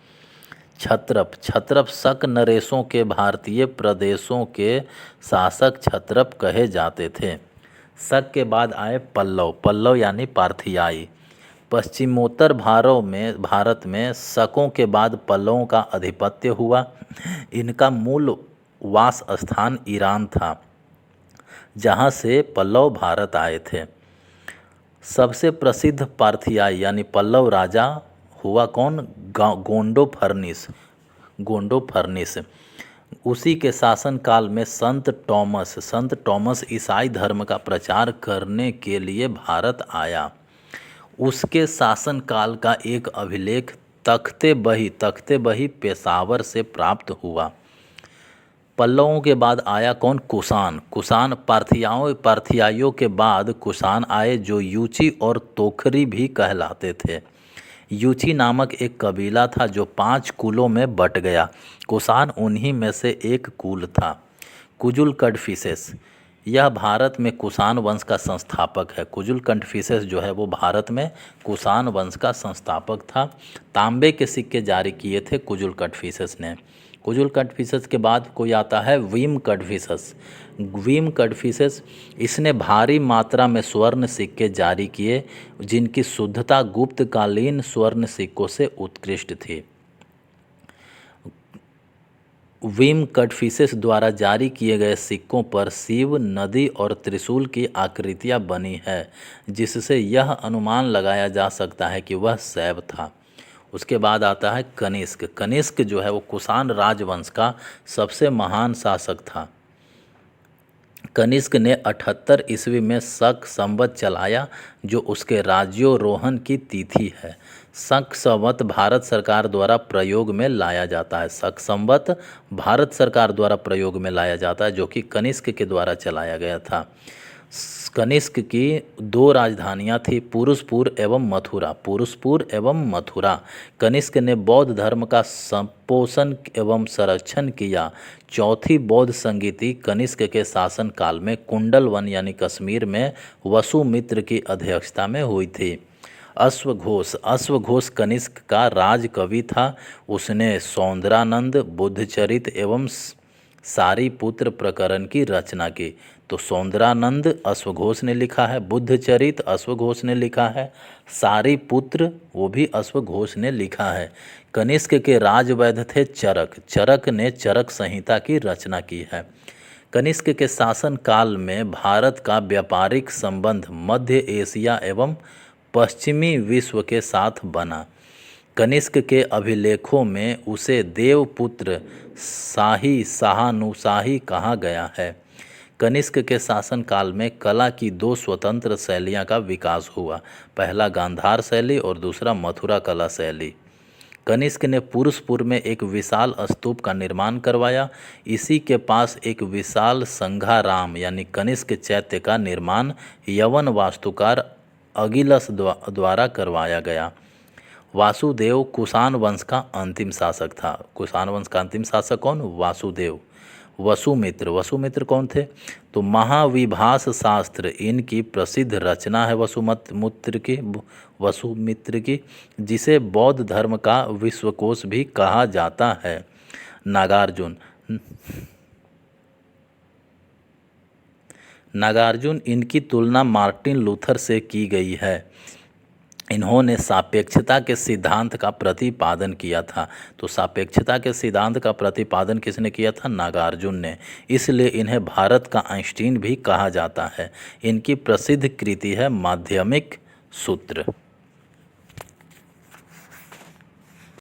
क्षत्रप, क्षत्रप शक नरेशों के भारतीय प्रदेशों के शासक क्षत्रप कहे जाते थे। शक के बाद आए पल्लव, पल्लव यानी पार्थियाई। पश्चिमोत्तर भारत में शकों के बाद पल्लवों का आधिपत्य हुआ। इनका मूल वास स्थान ईरान था, जहाँ से पल्लव भारत आए थे। सबसे प्रसिद्ध पार्थियाई यानी पल्लव राजा हुआ कौन? गोंडो फर्निस। उसी के शासनकाल में संत टॉमस ईसाई धर्म का प्रचार करने के लिए भारत आया। उसके शासनकाल का एक अभिलेख तख्ते बही पेशावर से प्राप्त हुआ। पल्लवों के बाद आया कौन? कुषाण। पार्थियाइयों के बाद कुषाण आए, जो यूची और तोखरी भी कहलाते थे। यूची नामक एक कबीला था जो 5 कुलों में बट गया। कुषाण उन्हीं में से एक कुल था। कुजुल कड़फिसेस, यह भारत में कुषाण वंश का संस्थापक है। कुजुल कड़फिसेस जो है वो भारत में कुषाण वंश का संस्थापक था। तांबे के सिक्के जारी किए थे कुजुल कड़फिसेस ने। कुजुल कड़फिसेस के बाद कोई आता है वीम कड़फिसेस। इसने भारी मात्रा में स्वर्ण सिक्के जारी किए, जिनकी शुद्धता गुप्तकालीन स्वर्ण सिक्कों से उत्कृष्ट थी। वीम कड़फिसेस द्वारा जारी किए गए सिक्कों पर शिव, नदी और त्रिशूल की आकृतियां बनी है, जिससे यह अनुमान लगाया जा सकता है कि वह शैव था। उसके बाद आता है कनिष्क। कनिष्क जो है वो कुषाण राजवंश का सबसे महान शासक था। कनिष्क ने 78 ईस्वी में शक संवत चलाया, जो उसके राज्योरोहण की तिथि है। शक संवत भारत सरकार द्वारा प्रयोग में लाया जाता है। शक संवत भारत सरकार द्वारा प्रयोग में लाया जाता है, जो कि कनिष्क के द्वारा चलाया गया था। कनिष्क की 2 राजधानियां थी, पुरुषपुर एवं मथुरा। कनिष्क ने बौद्ध धर्म का संपोषण एवं संरक्षण किया। चौथी बौद्ध संगीति कनिष्क के शासन काल में कुंडलवन यानी कश्मीर में वसुमित्र की अध्यक्षता में हुई थी। अश्वघोष कनिष्क का राजकवि था। उसने सौंदरानंद, बुद्धचरित एवं सारीपुत्र प्रकरण की रचना की। तो सौंदरानंद अश्वघोष ने लिखा है, बुद्धचरित अश्वघोष ने लिखा है, सारीपुत्र वो भी अश्वघोष ने लिखा है। कनिष्क के राजवैद्य थे चरक ने चरक संहिता की रचना की है। कनिष्क के शासन काल में भारत का व्यापारिक संबंध मध्य एशिया एवं पश्चिमी विश्व के साथ बना। कनिष्क के अभिलेखों में उसे देवपुत्र शाहानुशाही कहा गया है। कनिष्क के शासनकाल में कला की 2 स्वतंत्र शैलियां का विकास हुआ। पहला गांधार शैली और दूसरा मथुरा कला शैली। कनिष्क ने पुरुषपुर में एक विशाल स्तूप का निर्माण करवाया। इसी के पास एक विशाल संघाराम यानी कनिष्क चैत्य का निर्माण यवन वास्तुकार अगिलस द्वारा करवाया गया। वासुदेव कुषाण वंश का अंतिम शासक था। कुषाण वंश का अंतिम शासक कौन? वासुदेव। वसुमित्र कौन थे? तो महाविभास शास्त्र इनकी प्रसिद्ध रचना है वसुमित्र की, जिसे बौद्ध धर्म का विश्वकोश भी कहा जाता है। नागार्जुन इनकी तुलना मार्टिन लूथर से की गई है। इन्होंने सापेक्षता के सिद्धांत का प्रतिपादन किया था। तो सापेक्षता के सिद्धांत का प्रतिपादन किसने किया था? नागार्जुन ने। इसलिए इन्हें भारत का आइंस्टीन भी कहा जाता है। इनकी प्रसिद्ध कृति है माध्यमिक सूत्र।